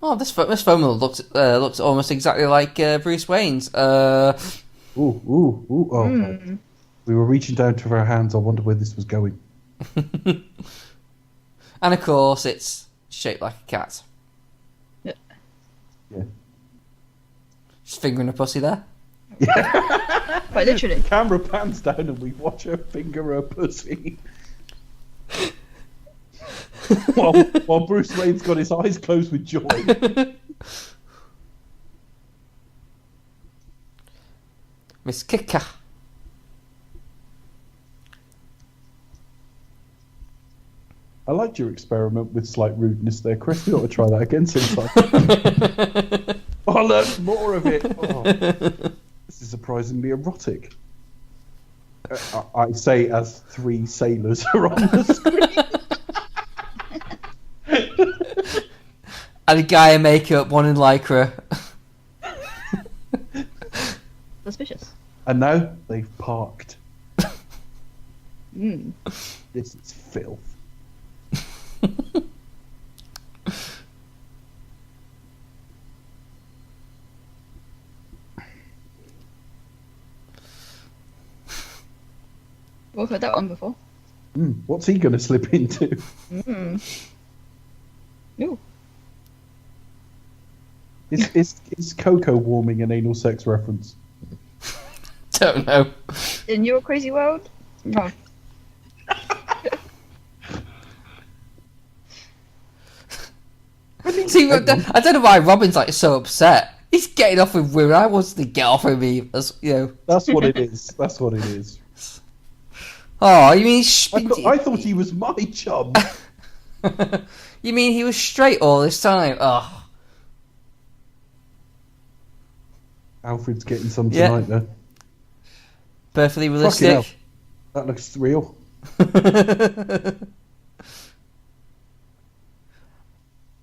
Oh, this phone looks almost exactly like Bruce Wayne's. Oh. We were reaching down to our hands. I wonder where this was going. And of course, it's shaped like a cat. Yeah. Yeah. Just fingering a pussy there. Quite literally. Camera pans down and we watch her finger her pussy. while Bruce Wayne's got his eyes closed with joy. Miss Kicker. I liked your experiment with slight rudeness there, Chris. We ought to try that again sometime. I learned more of it. Oh, this is surprisingly erotic. I say as 3 sailors are on the screen. And a guy in makeup, one in lycra. Suspicious. And now they've parked. Mm. This is filth. We've heard that one before. What's he going to slip into? Ooh. Is Coco warming an anal sex reference? Don't know. In your crazy world? No. See, I don't know why Robin's like so upset. He's getting off with women. I wanted to get off with me, That's what it is. That's what it is. Oh, you mean I thought he was my chum. you mean he was straight all this time? Oh, Alfred's getting some Yeah. tonight, though. perfectly Fucking realistic. hell. That looks real.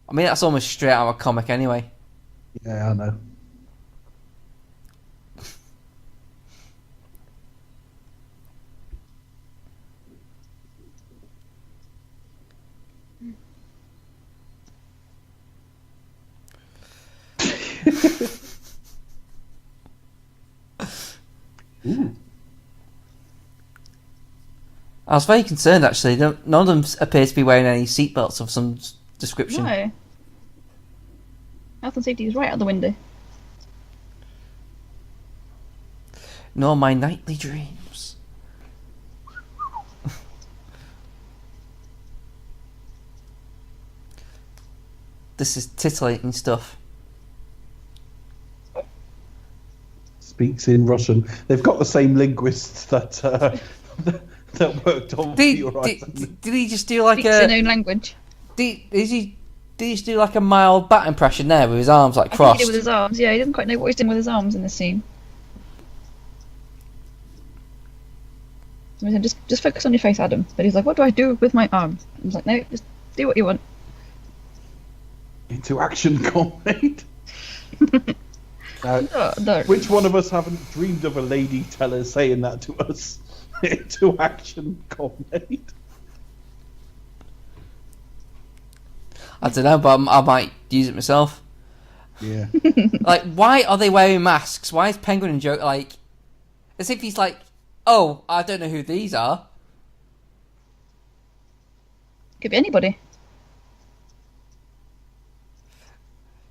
I mean, that's almost straight out of a comic anyway. Yeah, I know. Ooh. I was very concerned actually. None of them appear to be wearing any seatbelts of some description. No. Health and safety is right out the window. Nor my nightly dreams. This is titillating stuff. speaks in Russian. They've got the same linguists that that worked on Did he just do like Speaks a? in own language. Did he just do like a mild bat impression there with his arms like I think crossed? he did with his arms. Yeah, he didn't quite know what he's doing with his arms in this scene. So I said, just focus on your face, Adam. But he's like, what do I do with my arms? I was like, no, just do what you want. Into action, comrade. No. Which one of us haven't dreamed of a lady teller saying that to us? Into action, comrade. I don't know, but I might use it myself. Yeah. Like, why are they wearing masks? Why is Penguin and Joker like, as if he's like, oh, I don't know who these are. Could be anybody.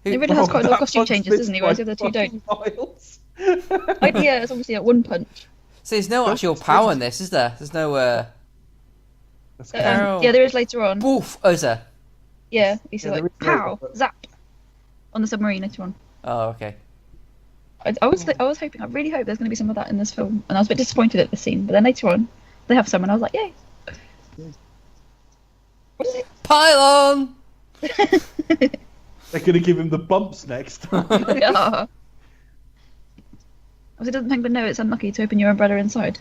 Who, He really has quite a lot of costume one changes, fits doesn't he? my Whereas the other two don't. fucking miles. Yeah, it's obviously at one punch. so there's no actual power in this, is there? There's no, That's Carol. Yeah, there is later on. woof, oh, is there? Yeah, you see Yeah, there like, is later, pow, but- zap, on the submarine later on. Oh, okay. I was hoping, I really hope there's going to be some of that in this film, and I was a bit disappointed at the scene. But then later on, they have some, and I was like, yay! What is it? Pylon! They're going to give him the bumps next. Yeah. Also, doesn't Penguin know it's unlucky to open your umbrella inside?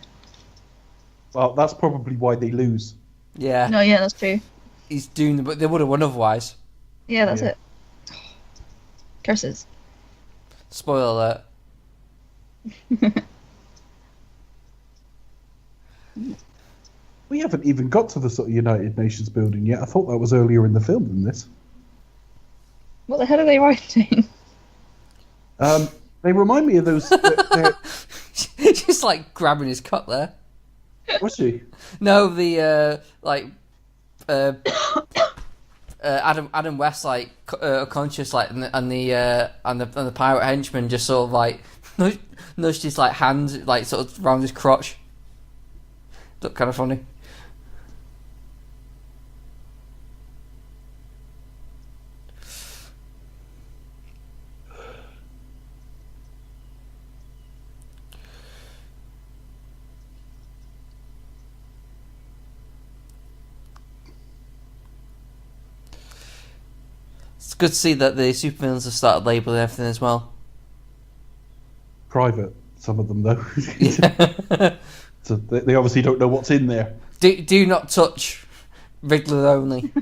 Well, that's probably why they lose. Yeah, No, yeah, that's true. he's doomed, but they would have won otherwise. Yeah, that's Yeah. it. Curses. Spoiler alert. We haven't even got to the sort of United Nations building yet. I thought that was earlier in the film than this. What the hell are they writing? They remind me of those. Just like grabbing his cup there. Was she? No, the Adam West like unconscious like and the pirate henchman just sort of like nudged his like hand like sort of round his crotch. Looked kind of funny. It's good to see that the supervillains have started labelling everything as well. Private, some of them though. Yeah. So they obviously don't know what's in there. Do not touch Riddler only.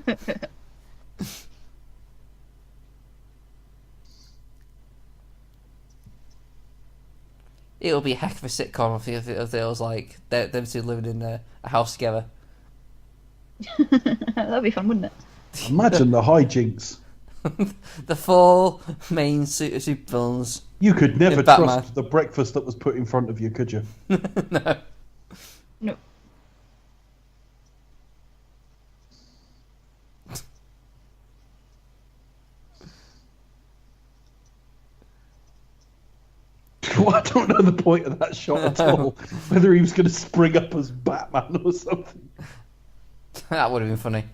It'll be a heck of a sitcom if it was like them two living in a house together. That'd be fun, wouldn't it? Imagine the hijinks. The four main supervillains. You could never In Batman. trust the breakfast that was put in front of you, could you? No. No. Well, I don't know the point of that shot at all. Whether he was going to spring up as Batman or something. That would have been funny.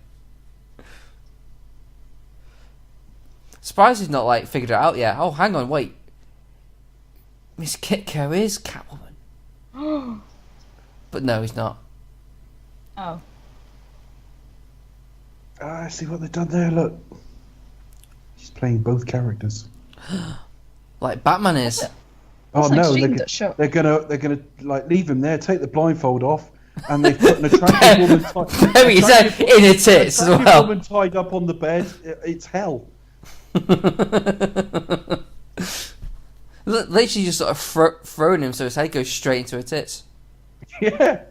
Surprised he's not like figured it out yet. Oh, hang on, wait. Miss Kitco is Catwoman. But no, he's not. Oh. I see what they've done there. Look, she's playing both characters. Like Batman is. Oh That's an no, extreme Dutch shot. they're gonna like leave him there, take the blindfold off, and they've put an attractive woman. Very in her tits as attractive well. woman tied up on the bed. It's hell. Literally just sort of throwing him so his head goes straight into her tits. Yeah.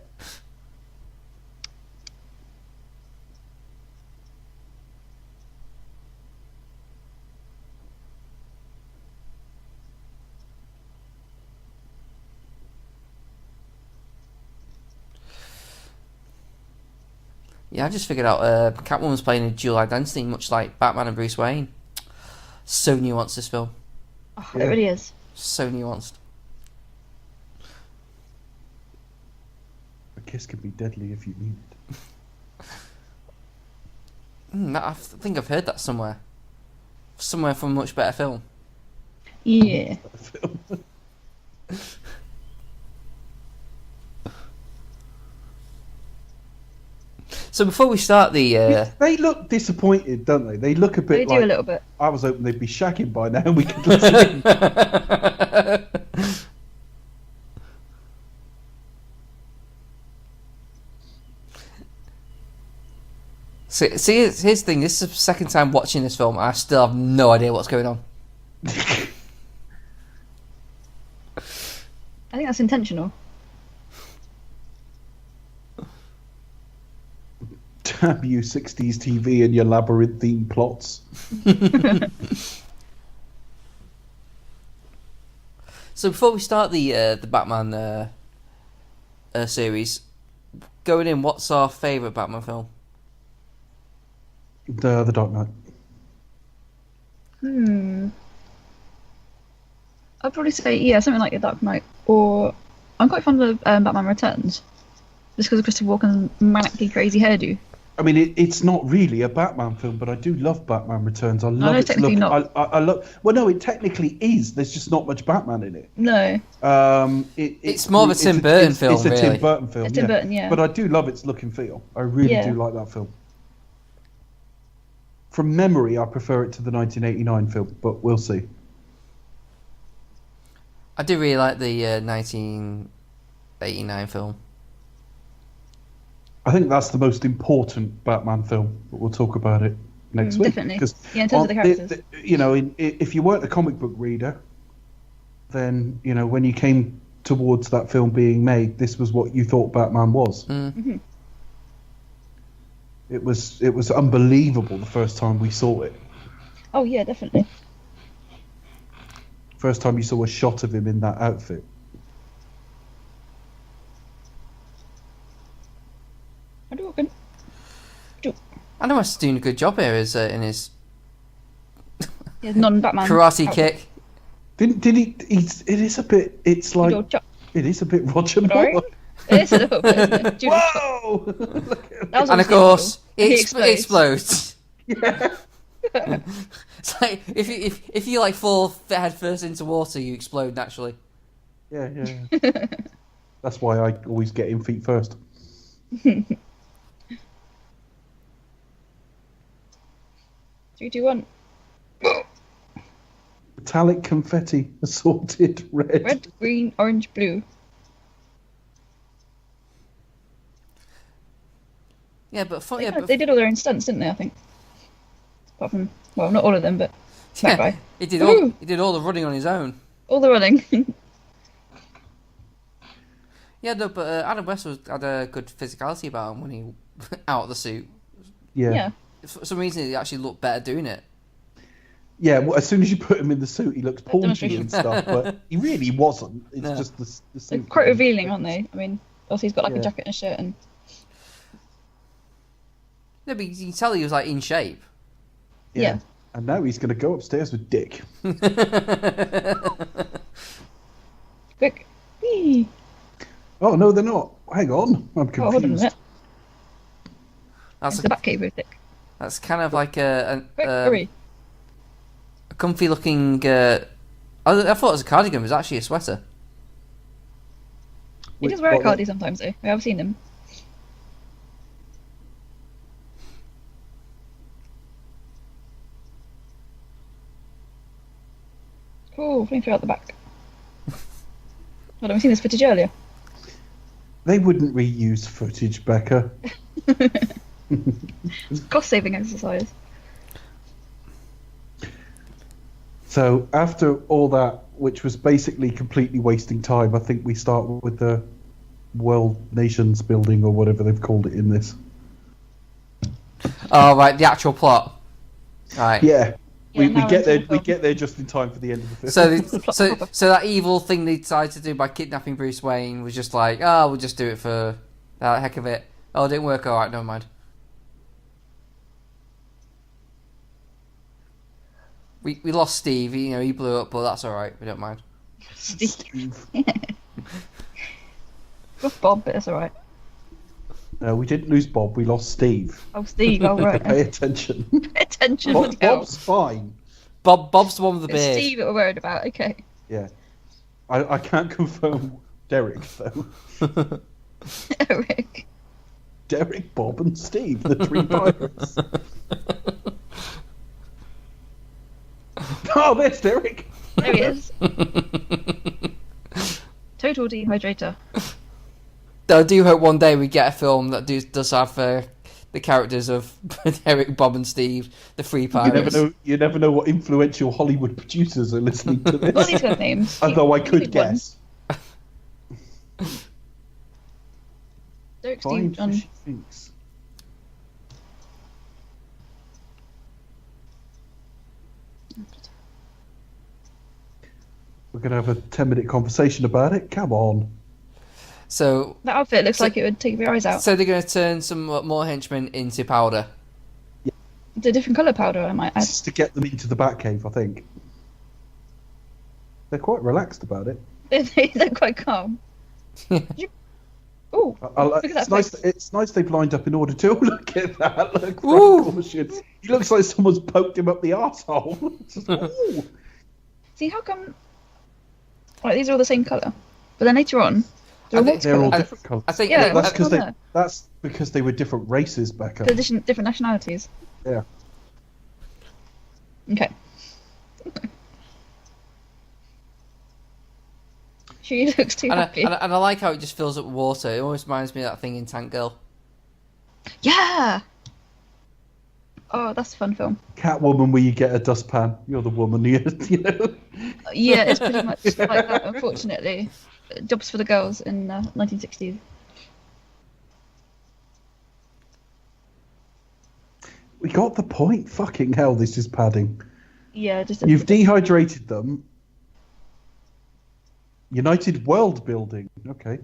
Yeah, I just figured out Catwoman's playing a dual identity, much like Batman and Bruce Wayne. So nuanced, this film. Oh, Yeah. It really is. So nuanced. A kiss can be deadly if you mean it. I think I've heard that somewhere. Somewhere from a much better film. Yeah. So before we start the... They look disappointed, don't they? They look a bit They do a little bit. I was hoping they'd be shagging by now and we could listen in. See, here's the thing. This is the second time watching this film. I still have no idea what's going on. I think that's intentional. Damn you, 60s TV and your labyrinthine plots. So before we start the Batman series, going in, what's our favourite Batman film? The Dark Knight. I'd probably say, something like The Dark Knight. Or I'm quite fond of Batman Returns. Just because of Christopher Walken's manically crazy hairdo. I mean, it's not really a Batman film, but I do love Batman Returns. I love its technically look. not. I love. Well, no, it technically is. There's just not much Batman in it. No. It's more of a Tim Burton film, It's a really. Tim Burton film. It's Tim Burton, yeah. But I do love its look and feel. I really do like that film. From memory, I prefer it to the 1989 film, but we'll see. I do really like the 1989 film. I think that's the most important Batman film, but we'll talk about it next week. Definitely. In terms of the characters. If you weren't a comic book reader, then, when you came towards that film being made, this was what you thought Batman was. Mm-hmm. It was unbelievable the first time we saw it. Oh, yeah, definitely. First time you saw a shot of him in that outfit. I know he's doing a good job here in his non-Batman karate outfit. kick. Did he? It is a bit. It's like it is a bit Roger Moore. It is a little bit, isn't it? Whoa! And of course, he it explodes. Yeah. It's like if you like fall head first into water, you explode naturally. Yeah. That's why I always get in feet first. 3, 2, 1. Metallic confetti, assorted red. Red, green, orange, blue. Yeah, but They did all their own stunts, didn't they? I think. Apart from, well, not all of them, but that guy. He did all the running on his own. All the running. Yeah, no, but Adam West had a good physicality about him when he out of the suit. Yeah. For some reason, he actually looked better doing it. Yeah, well, as soon as you put him in the suit, he looks paunchy and stuff, but he really wasn't. It's just the suit. They're quite revealing, aren't they? I mean, also he's got like a jacket and a shirt and... No, but you can tell he was like in shape. Yeah. And now he's going to go upstairs with Dick. Quick. Whee! Oh, no, they're not. Hang on. I'm confused. Oh, hold on a minute. That's the Batcave with Dick. That's kind of like a comfy looking... I thought it was a cardigan, but it's actually a sweater. He does wear a cardi sometimes, though. I've seen him. Oh, flamethrower out the back. Well, have seen this footage earlier? They wouldn't reuse footage, Becca. It's cost-saving exercise. So after all that, which was basically completely wasting time, I think we start with the World Nations building or whatever they've called it in this. Oh, right, the actual plot. Right. Yeah. We now get we're there. into the We film. get there just in time for the end of the film. So that evil thing they decided to do by kidnapping Bruce Wayne was just like, oh, we'll just do it for the heck of it. Oh, it didn't work. All right, never mind. We lost Steve. He blew up, but that's all right. We don't mind. Steve. Lost Bob, but that's alright. No, we didn't lose Bob. We lost Steve. Oh, Steve. Oh, right. Pay attention. Pay attention. What the hell? Bob's fine. Bob's the one with the It's beard. Steve that we're worried about. Okay. Yeah. I can't confirm Derek though. Eric. Derek, Bob, and Steve, the three pirates. Oh, there's Derek. There he is. Total dehydrator. I do hope one day we get a film that does have the characters of Derek, Bob, and Steve, the three pirates. You never know what influential Hollywood producers are listening to this. Well, these got names. Although I could guess. Derek, Steve, John. Thinks. We're going to have a 10-minute conversation about it. Come on. So That outfit looks like it would take your eyes out. So they're going to turn some more henchmen into powder. Yeah. It's a different colour powder, I might add. Just to get them into the Batcave, I think. They're quite relaxed about it. They're quite calm. Oh, look at that face. It's nice they've lined up in order to look at that. Look, Frank he looks like someone's poked him up the arsehole. See, how come... Right, these are all the same colour. But then later on, they're all different colours. I think that's because they were different races, Becca. They're different nationalities. Yeah. Okay. She looks too happy. And I like how it just fills up with water. It always reminds me of that thing in Tank Girl. Yeah! Oh, that's a fun film. Catwoman, where you get a dustpan. You're the woman, you know. Yeah, it's pretty much like that, unfortunately. Jobs for the girls in 1960s. We got the point. Fucking hell, this is padding. Yeah, just... You've dehydrated them. United World Building. Okay.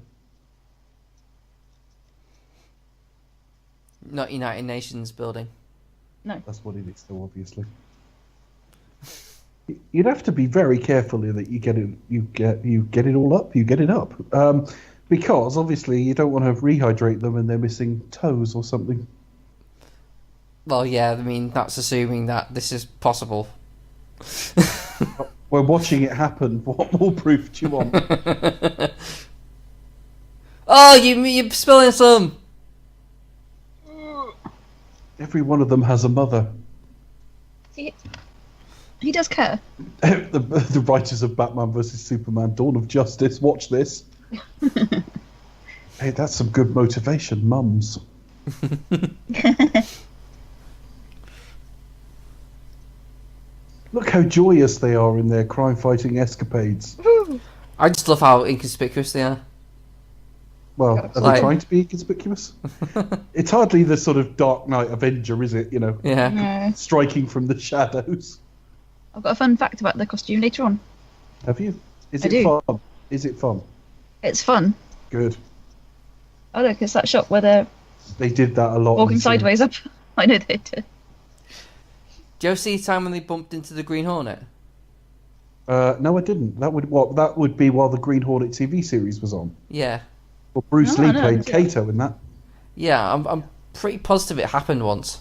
Not United Nations building. No. That's what it is, though, obviously. You'd have to be very careful that you get it all up. You get it up, because obviously you don't want to rehydrate them and they're missing toes or something. Well, yeah. I mean, that's assuming that this is possible. We're watching it happen. What more proof do you want? Oh, you're spilling some. Every one of them has a mother. He does care. The writers of Batman vs Superman: Dawn of Justice. Watch this. Hey, that's some good motivation, mums. Look how joyous they are in their crime-fighting escapades. I just love how inconspicuous they are. Well, are they trying to be inconspicuous? It's hardly the sort of Dark Knight Avenger, is it? You know, No. striking from the shadows. I've got a fun fact about the costume later on. Have you? Is I it do. fun? Is it fun? It's fun. Good. Oh look, it's that shot where they're They did that a lot. walking sideways up. I know they did. Do you ever see the time when they bumped into the Green Hornet? No, I didn't. That would be while the Green Hornet TV series was on. Yeah. Well, Bruce Lee played Kato in that. Yeah, I'm pretty positive it happened once.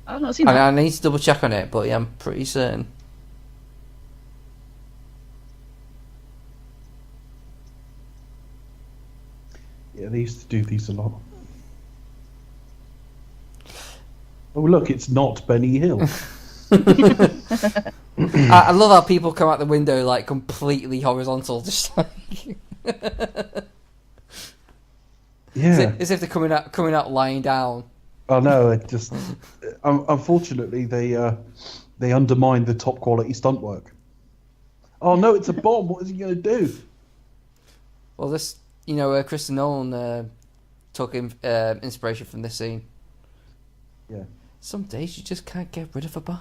I've not seen that. I need to double check on it, but yeah, I'm pretty certain. Yeah, they used to do these a lot. Oh, look, it's not Benny Hill. I love how people come out the window like completely horizontal, just like Yeah. as if they're coming out lying down. Oh no, it just unfortunately they undermine the top quality stunt work. Oh no, it's a bomb. What is he going to do? Well, this, Christopher Nolan took inspiration from this scene. Yeah. Some days you just can't get rid of a bomb.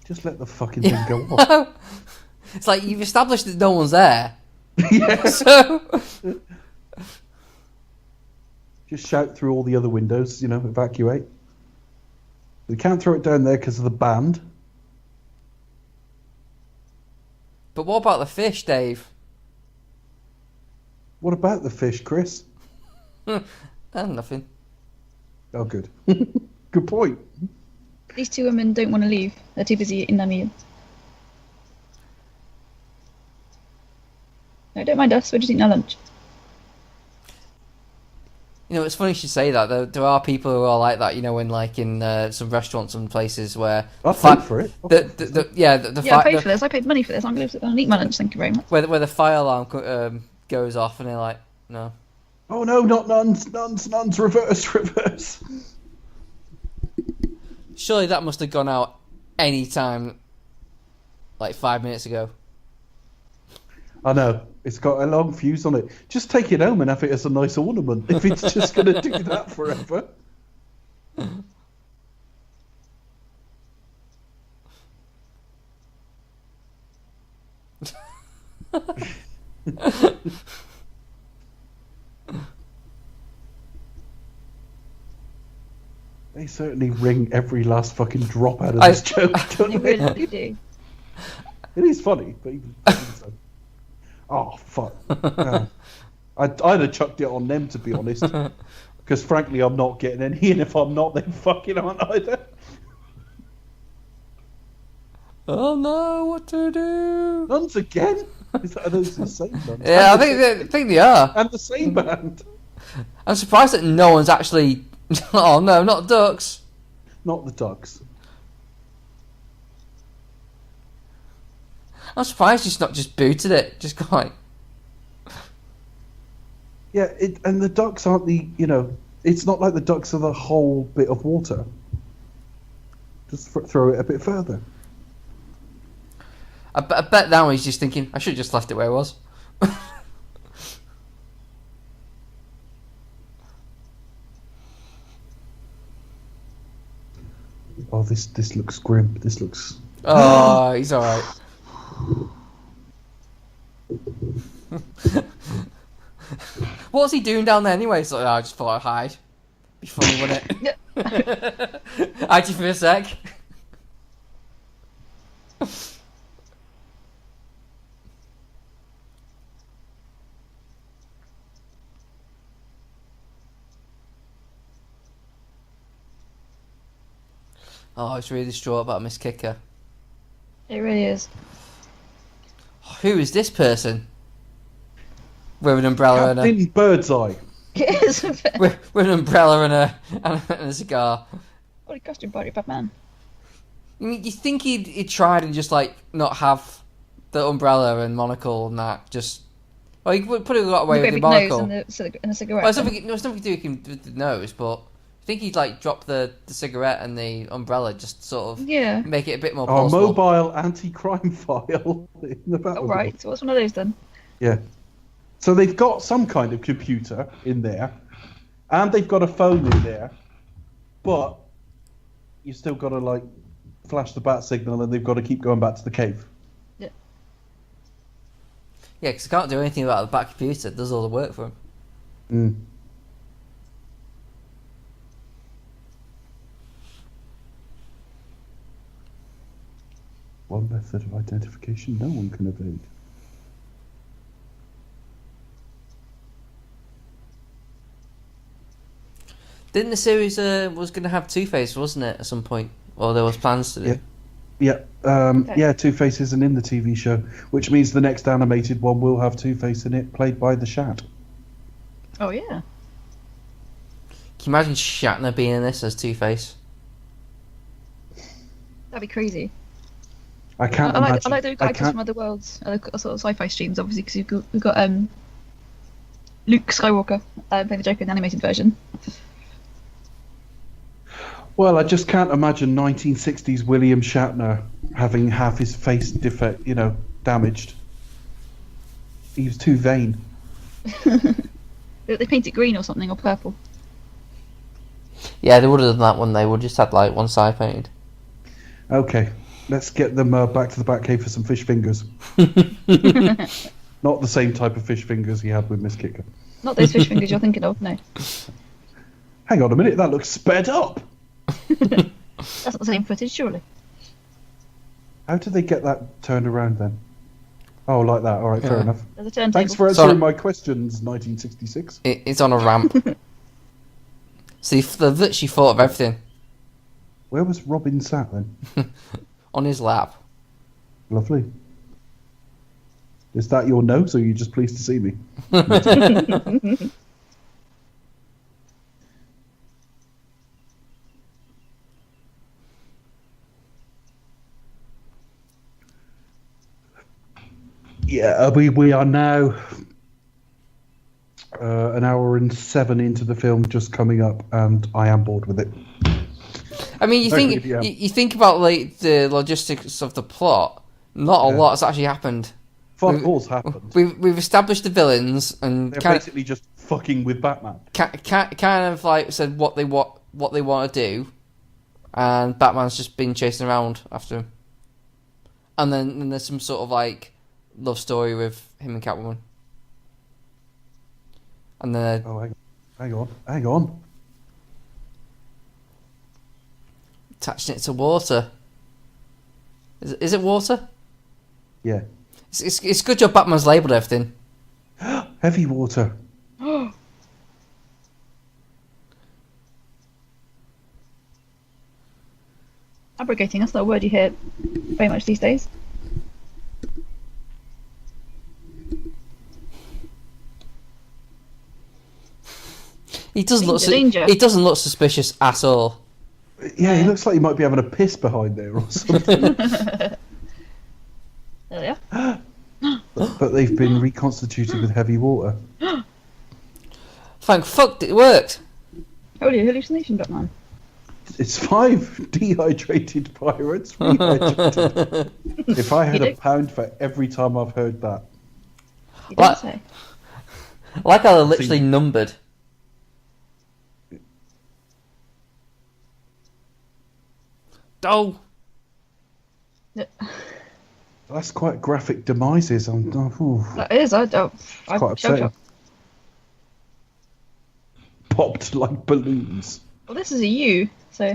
Just let the fucking thing go off. It's like you've established that no one's there. Yeah. So just shout through all the other windows, evacuate. We can't throw it down there because of the band. But what about the fish, Dave? What about the fish, Chris? Nothing. Oh, good. Good point. These two women don't want to leave. They're too busy eating their meals. No, don't mind us. We're just eating our lunch. You know, it's funny you should say that. There are people who are like that. You know, in some restaurants and places where I paid for it. I paid for this. I paid money for this. I'm going to sit down and eat my lunch. Thank you very much. Where the fire alarm goes off, and they're like, no. Oh no, not nuns, reverse. Surely that must have gone out any time, like 5 minutes ago. I know. It's got a long fuse on it. Just take it home and have it as a nice ornament if it's just going to do that forever. They certainly wring every last fucking drop out of this joke, don't They they? really do. It is funny, but even so. Oh, fuck. I'd have chucked it on them, to be honest. Because, frankly, I'm not getting any, and if I'm not, they fucking aren't either. Oh no, what to do? Nuns again? Are those the same nuns? Yeah, I think they are. And the same band. I'm surprised that no one's actually... Oh no, not ducks. Not the ducks. I'm surprised he's not just booted it. Just go like... Yeah, and the ducks aren't it's not like the ducks are the whole bit of water. Just throw it a bit further. I bet now he's just thinking, I should have just left it where it was. Oh, this looks grim. This looks... Oh, he's alright. What was he doing down there anyway? He's like, I just thought I'd hide. Be funny, wouldn't it? Hide you for a sec. Oh, I was really distraught about Miss Kicker. It really is. Who is this person? With an umbrella and Captain Birdseye. It is. with an umbrella and a cigar. What a costume party, Batman. You mean you think he'd tried and just like not have the umbrella and monocle and that? Just he would put it away with the monocle and the cigarette. Well, it's nothing to do with the nose, but I think he'd like drop the cigarette and the umbrella, just sort of make it a bit more Our plausible. mobile anti-crime file in the Batmobile. Oh, right. So what's one of those then? Yeah. So they've got some kind of computer in there, and they've got a phone in there, but you still got to like flash the bat signal, and they've got to keep going back to the cave. Yeah. Yeah, because I can't do anything about the back computer. It does all the work for him. Mm. One method of identification no one can evade. Didn't the series was going to have Two-Face, wasn't it, at some point? Or there was plans to do? Yeah. Two-Face isn't in the TV show, which means the next animated one will have Two-Face in it, played by the Shat. Oh, yeah. Can you imagine Shatner being in this as Two-Face? That'd be crazy. I can't imagine. I like the actors from other worlds, sort of sci-fi streams, obviously, because we've got Luke Skywalker playing the Joker in the animated version. Well, I just can't imagine 1960s William Shatner having half his face damaged. He was too vain. They paint it green or something, or purple. Yeah, they would have done that one. They would just had like one side painted. Okay, let's get them back to the Batcave for some fish fingers. Not the same type of fish fingers he had with Miss Kicker. Not those fish fingers you're thinking of, no. Hang on a minute, that looks sped up. That's not the same footage, surely. How did they get that turned around then? Oh, like that. All right, fair enough. There's a turntable. Thanks for answering my questions, 1966. It's on a ramp. See, they've literally thought of everything. Where was Robin sat then? On his lap. Lovely. Is that your nose, or are you just pleased to see me? Yeah, we are now an hour and 7 into the film, just coming up, and I am bored with it. I mean, you think about like the logistics of the plot. Not a lot has actually happened. Fuck all's happened. We've established the villains, and they're basically just fucking with Batman. Kind of like said what they want to do, and Batman's just been chasing around after him. And then there's some sort of like love story with him and Catwoman. And then hang on. Attaching it to water. Is it water? Yeah. It's good job Batman's labelled everything. Heavy water. Abrogating, that's not a word you hear very much these days. He doesn't look suspicious at all. Yeah, he looks like he might be having a piss behind there or something. There but they've been reconstituted with heavy water. Thank fuck it worked. Holy hallucination, Batman. It's 5 dehydrated pirates rehydrated. If I had a pound for every time I've heard that. You don't say. Like how they're literally numbered. Oh. That's quite graphic demises. That is, I'm quite upsetting. Popped like balloons. Well, this is a U, so...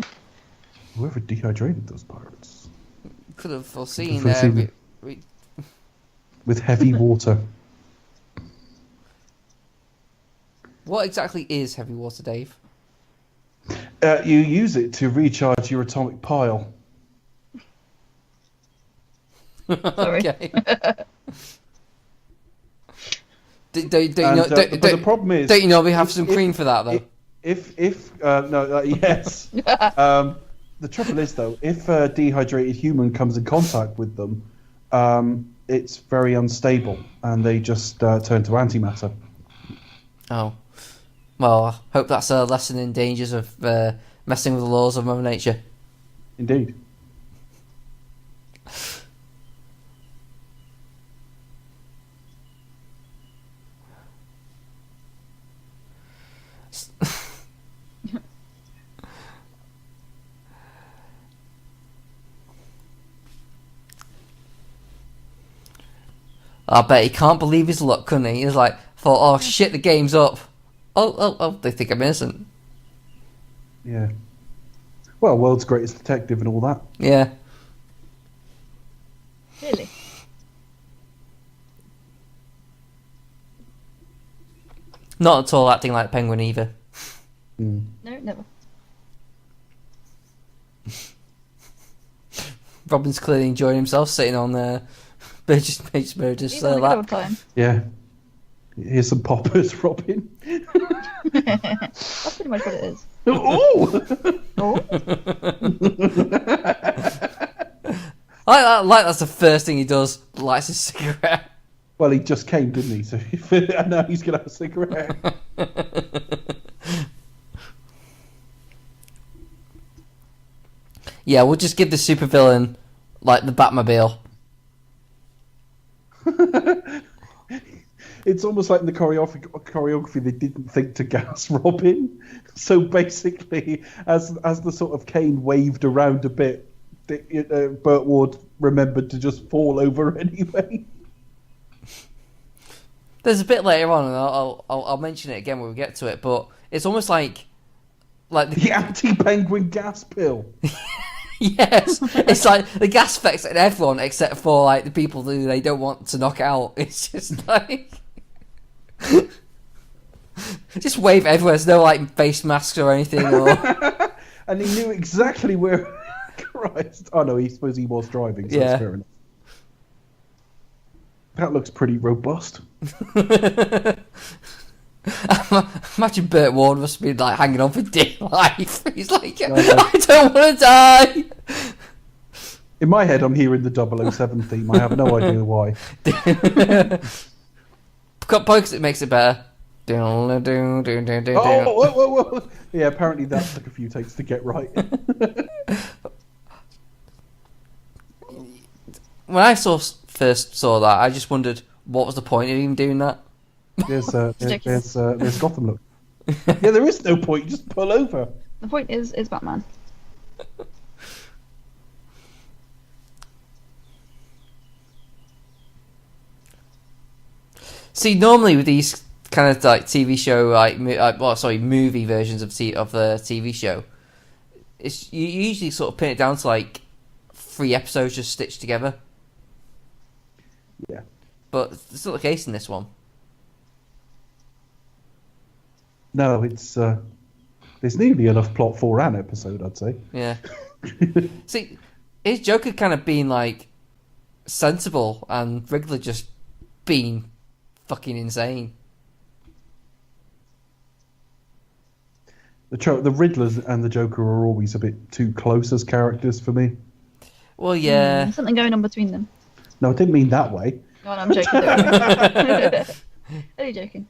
Whoever dehydrated those pirates. Could have foreseen with heavy water. What exactly is heavy water, Dave? You use it to recharge your atomic pile. Sorry. Okay. The problem is, don't you know we have some cream for that though? Yes. The trouble is though, if a dehydrated human comes in contact with them, it's very unstable, and they just turn to antimatter. Oh, well, I hope that's a lesson in dangers of messing with the laws of Mother Nature. Indeed. I bet he can't believe his luck, couldn't he? He's like, thought, oh shit, the game's up. Oh, they think I'm innocent. Yeah. Well, world's greatest detective and all that. Yeah. Really? Not at all acting like Penguin either. No, never. Robin's clearly enjoying himself sitting on Burgess He's having a good time. Yeah. Here's some poppers, Robin. That's pretty much what it is. Oh! I like that's the first thing he does. Lights his cigarette. Well, he just came, didn't he? So now he's going to have a cigarette. Yeah, we'll just give the supervillain like the Batmobile. It's almost like in the choreography they didn't think to gas Robin. So basically, as the sort of cane waved around a bit, Burt Ward remembered to just fall over anyway. There's a bit later on, and I'll mention it again when we get to it, but it's almost like the anti-penguin gas pill. Yes, it's like the gas effects at everyone except for like the people who they don't want to knock out. It's just like just wave everywhere. There's no like face masks or anything. And he knew exactly where. Christ! Oh no, he suppose he was driving. So yeah. that's fair enough. That looks pretty robust. Imagine Burt Ward must be like hanging on for dear life. He's like, I don't want to die. In my head, I'm hearing the 007 theme. I have no idea why. Because it makes it better. Oh, whoa. Yeah, apparently that took a few takes to get right. When I first saw that, I just wondered what was the point of even doing that. There's Gotham look. Yeah, there is no point. You just pull over. The point is Batman. See, normally with these kind of like TV show, movie versions of the TV show, it's you usually sort of pin it down to like 3 episodes just stitched together. Yeah. But it's not the case in this one. No, it's there's nearly enough plot for an episode, I'd say. Yeah. See, is Joker kind of being like sensible and Riddler just being fucking insane? The Riddlers and the Joker are always a bit too close as characters for me. Well, yeah. There's something going on between them. No, I didn't mean that way. No, I'm joking. Only joking.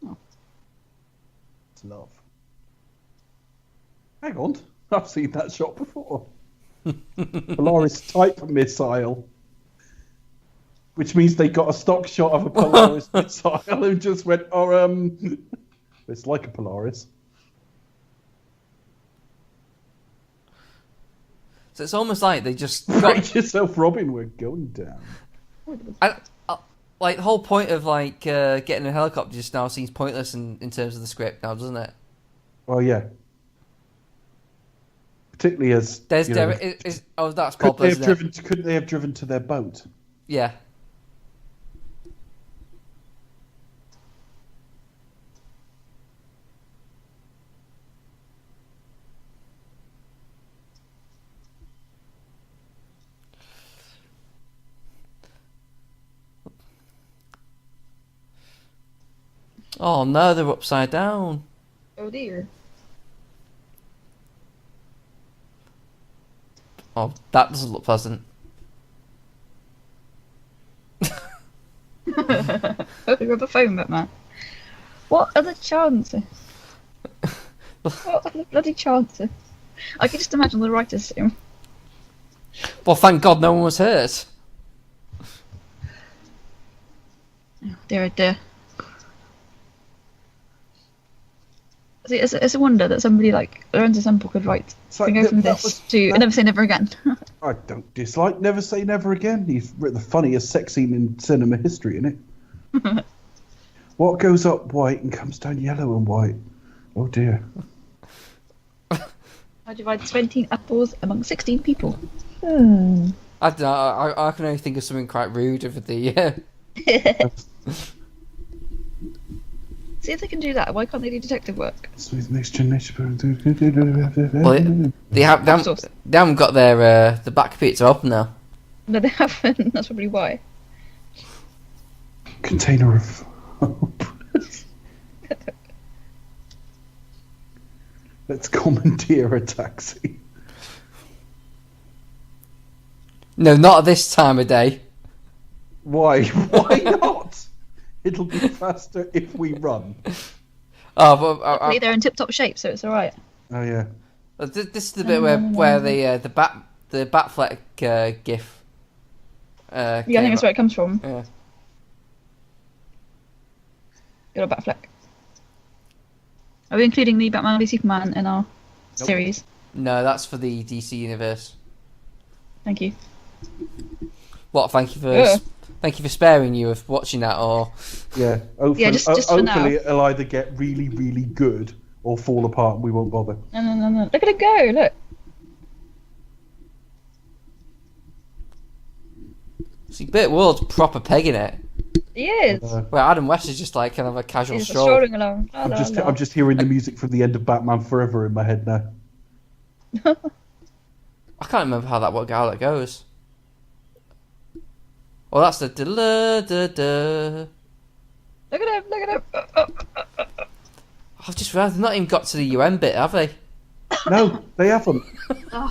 Oh. It's love. Hang on. I've seen that shot before. Polaris type missile. Which means they got a stock shot of a Polaris missile and just went, it's like a Polaris. So it's almost like they just Write yourself, Robin, we're going down. Like the whole point of like getting a helicopter just now seems pointless in terms of the script now, doesn't it? Well, yeah. Particularly as that's Bob, isn't it? Couldn't they have driven to their boat? Yeah. Oh no, they're upside down. Oh dear. Oh, that doesn't look pleasant. Rubber foam, Batman. What are the chances? What are the bloody chances? I can just imagine the writers saying. Well, thank God no one was hurt. Oh, dear, oh dear. See, it's a wonder that somebody like Lorenzo Semple could write. Like, go from this to Never Say Never Again. I don't dislike Never Say Never Again. He's written the funniest sex scene in cinema history, isn't it? What goes up white and comes down yellow and white? Oh dear. I divide 17 apples among 16 people. I don't know. I can only think of something quite rude over the. See if they can do that. Why can't they do detective work? Next generation. Well, they haven't got their the back computer open now. No, they haven't. That's probably why. Container of hope. Let's commandeer a taxi. No, not at this time of day. Why? Why not? It'll be faster if we run. Oh, but they're in tip-top shape, so it's all right. Oh yeah. This is the bit where the Batfleck gif. Yeah, I think that's where it comes from. Yeah. Good old Batfleck. Are we including the Batman v Superman in our series? No, that's for the DC universe. Thank you. What? Thank you for sparing you of watching that, or yeah. Hopefully, just for now. Hopefully it'll either get really, really good or fall apart, and we won't bother. No. Look at it go! Look. See, Burt Ward's proper pegging it. He is. Well, Adam West is just like kind of a casual He's stroll. strolling along. I'm just hearing the music from the end of Batman Forever in my head now. I can't remember how that goes. Oh, that's the da-da-da-da. Look at him! Look at him! I've just realised they've not even got to the UN bit, have they? No, they haven't. I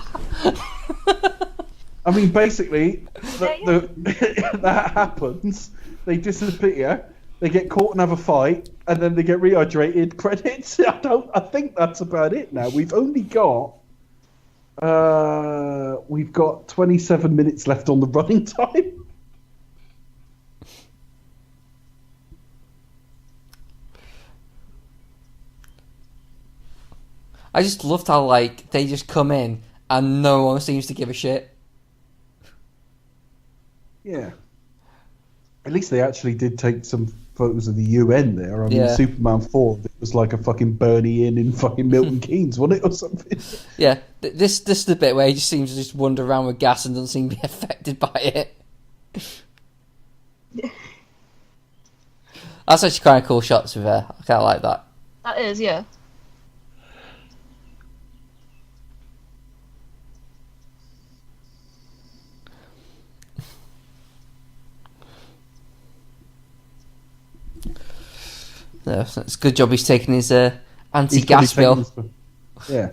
mean, basically, that happens. They disappear. They get caught and have a fight, and then they get rehydrated. Credits. I think that's about it now. We've only got 27 minutes left on the running time. I just loved how like they just come in and no one seems to give a shit. Yeah. At least they actually did take some photos of the UN there. I mean, Yeah. Superman 4, it was like a fucking Bernie Inn in fucking Milton Keynes, wasn't it, or something? Yeah, this is the bit where he just seems to just wander around with gas and doesn't seem to be affected by it. That's actually kind of cool shots with her. I kind of like that. That is, yeah. No, it's a good job he's taking his He's anti-gas probably bill. taken Yeah.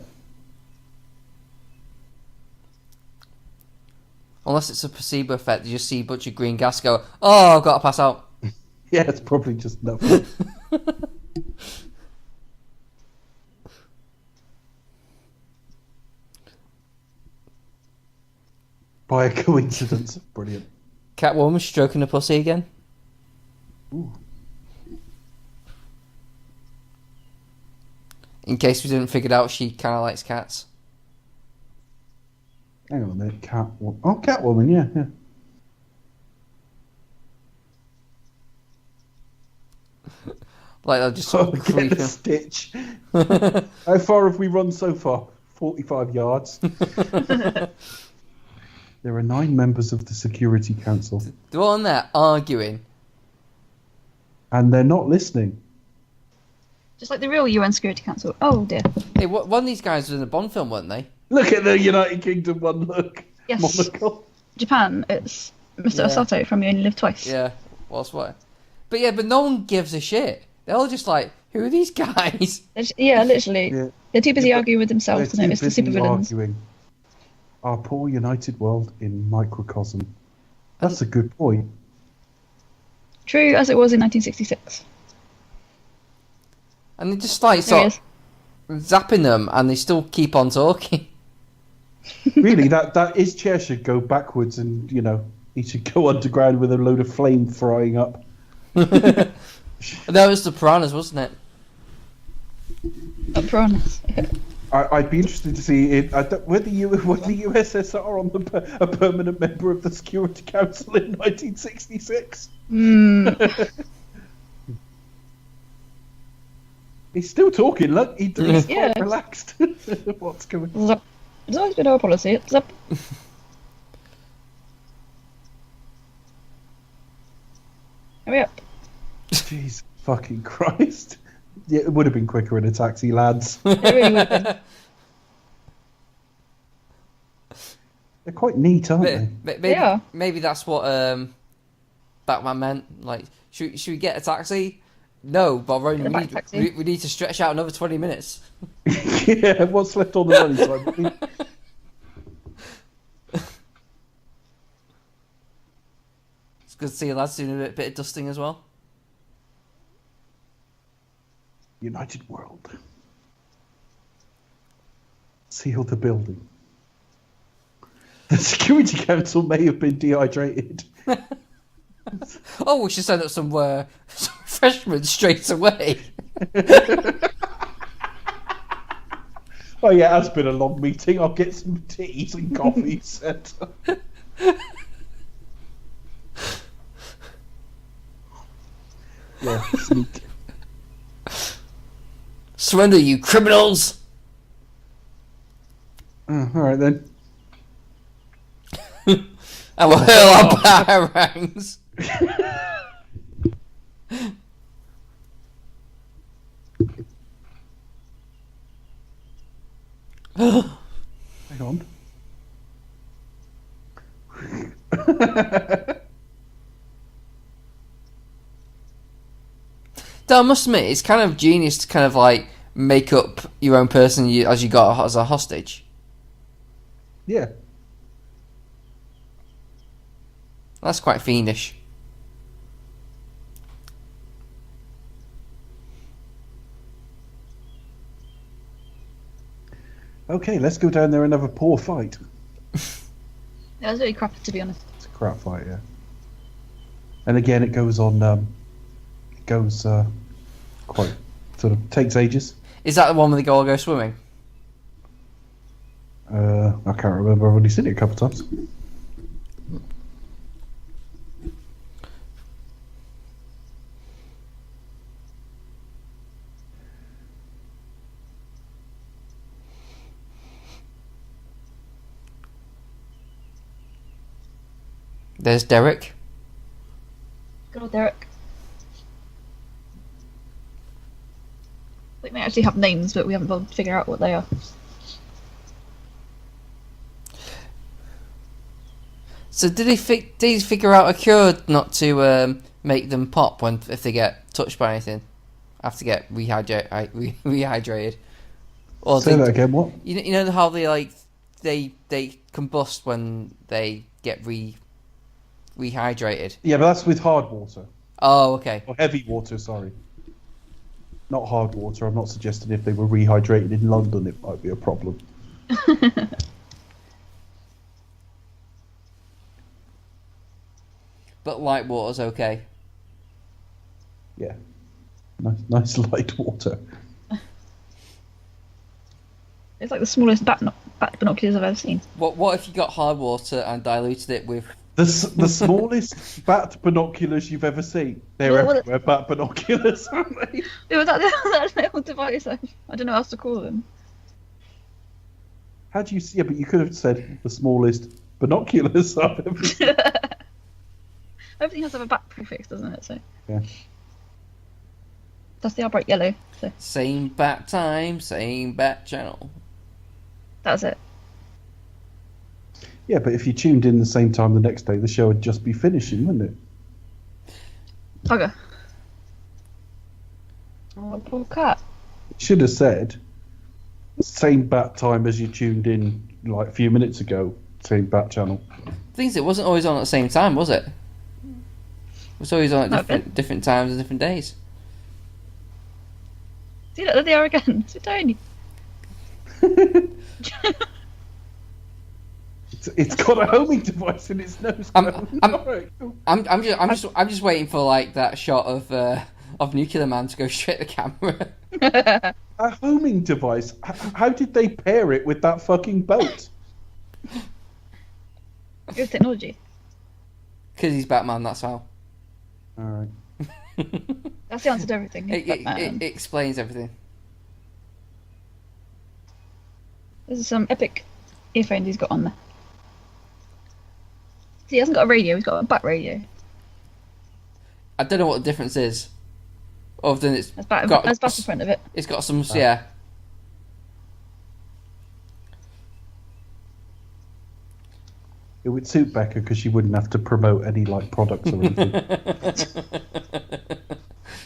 Unless it's a placebo effect, you just see a bunch of green gas go, oh, I've got to pass out. Yeah, it's probably just nothing. By a coincidence. Brilliant. Catwoman stroking the pussy again. Ooh. In case we didn't figure it out, she kind of likes cats. Hang on a minute. Catwoman. Oh, Catwoman, yeah. Like, they'll just Oh, sort of get creep a in. stitch. How far have we run so far? 45 yards. There are 9 members of the Security Council. They're all in there arguing. And they're not listening. Just like the real UN Security Council. Oh dear. Hey, one of these guys was in a Bond film, weren't they? Look at the United Kingdom one, look. Yes. Monocle. Japan, it's Mr. Yeah. Osato from You Only Live Twice. Yeah, what's what? But yeah, but no one gives a shit. They're all just like, who are these guys? Yeah, literally. Yeah. They're too busy Yeah, but arguing with themselves to They're too notice the busy supervillains. arguing. Our poor united world in microcosm. That's a good point. True as it was in 1966. And they just like There he sort of zapping them, and they still keep on talking. Really, his chair should go backwards, and he should go underground with a load of flame frying up. That was the Piranhas, wasn't it? Piranhas. I'd be interested to see it. Were the USSR on a permanent member of the Security Council in 1966? He's still talking. Look, he's quite relaxed. What's going on? Zap. It's always been our policy. Zap. Hurry up. Jeez, fucking Christ! Yeah, it would have been quicker in a taxi, lads. It really would have been. They're quite neat, aren't they? Maybe, Yeah. maybe that's what Batman meant. Like, should we get a taxi? No, but Get a back taxi. we need to stretch out another 20 minutes. Yeah, what's left on the running time? It's good to see lads doing a bit of dusting as well. United World. Seal the building. The Security Council may have been dehydrated. Oh, we should send up some refreshments straight away. Oh yeah, it has been a long meeting. I'll get some teas and coffee set up. Yeah, sneak. Surrender, you criminals! All right then. And we'll hurl our batarangs. Hang on. Though I must admit, it's kind of genius to kind of like make up your own person as you got as a hostage. Yeah. That's quite fiendish. Okay, let's go down there and have a poor fight. Yeah, it was really crap, to be honest. It's a crap fight, yeah. And again, it goes on. It goes quite sort of takes ages. Is that the one where they all go swimming? I can't remember. I've only seen it a couple of times. There's Derek. Good old Derek. We may actually have names, but we haven't bothered to figure out what they are. So did he figure out a cure not to make them pop if they get touched by anything? Have to get rehydrated. Or Say that again. What? You know how they combust when they get rehydrated? Yeah, but that's with hard water. Oh, okay. Or heavy water, sorry. Not hard water. I'm not suggesting if they were rehydrated in London it might be a problem. But light water's okay. Yeah. Nice light water. It's like the smallest bat binoculars I've ever seen. What if you got hard water and diluted it with... The smallest bat binoculars you've ever seen. They're everywhere, bat binoculars, aren't they? It was that little device. I don't know what else to call them. How do you see? Yeah, but you could have said the smallest binoculars I've ever seen. Everything has to have a bat prefix, doesn't it? So Yeah. that's the bright yellow. So Same bat time, same bat channel. that's it. Yeah, but if you tuned in the same time the next day, the show would just be finishing, wouldn't it? Bugger. Oh, poor cat. It should have said same bat time as you tuned in like a few minutes ago. Same bat channel. The thing is, it wasn't always on at the same time, was it? It was always on at different times and different days. See, look, there they are again. So tiny. It's got a homing device in its nose. I'm just waiting for like that shot of Nuclear Man to go straight at the camera. A homing device? How did they pair it with that fucking boat? Good technology. Because he's Batman, that's how. Alright. That's the answer to everything. It explains everything. This is some epic earphones he's got on there. See, he hasn't got a radio, he's got a bat radio. I don't know what the difference is. Other than it's There's bat in front of it. It's got some, yeah. It would suit Becca because she wouldn't have to promote any like products or anything.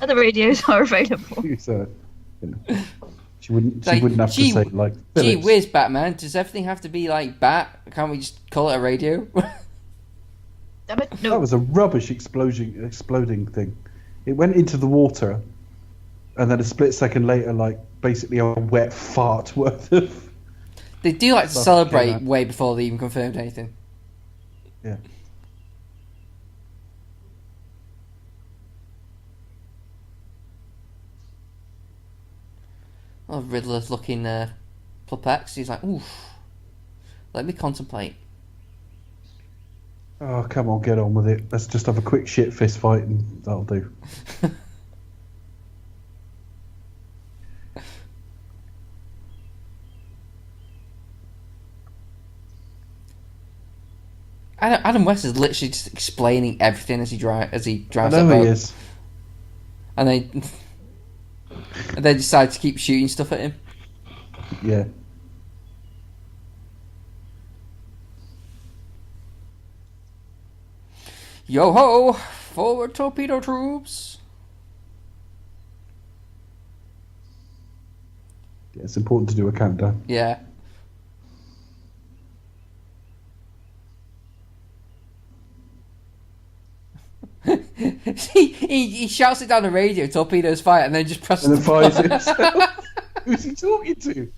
Other radios are available. So, you know, she wouldn't have to say like. Gee Philips. whiz, Batman! Does everything have to be like bat? Can't we just call it a radio? Damn it, no. That was a rubbish exploding thing. It went into the water, and then a split second later, like basically a wet fart worth of. They do like to Stuff celebrate came out. way before they even confirmed anything. Yeah. Oh, Riddler's looking perplexed. He's like, oof. Let me contemplate. Oh, come on, get on with it. Let's just have a quick shit fist fight and that'll do. Adam West is literally just explaining everything as he drives I that know boat. he is. And they decide to keep shooting stuff at him. Yeah. Yo ho! Forward torpedo troops! Yeah, it's important to do a countdown. Yeah. he shouts it down the radio, torpedoes fire, and then just presses And then fires button. himself. Who's he talking to?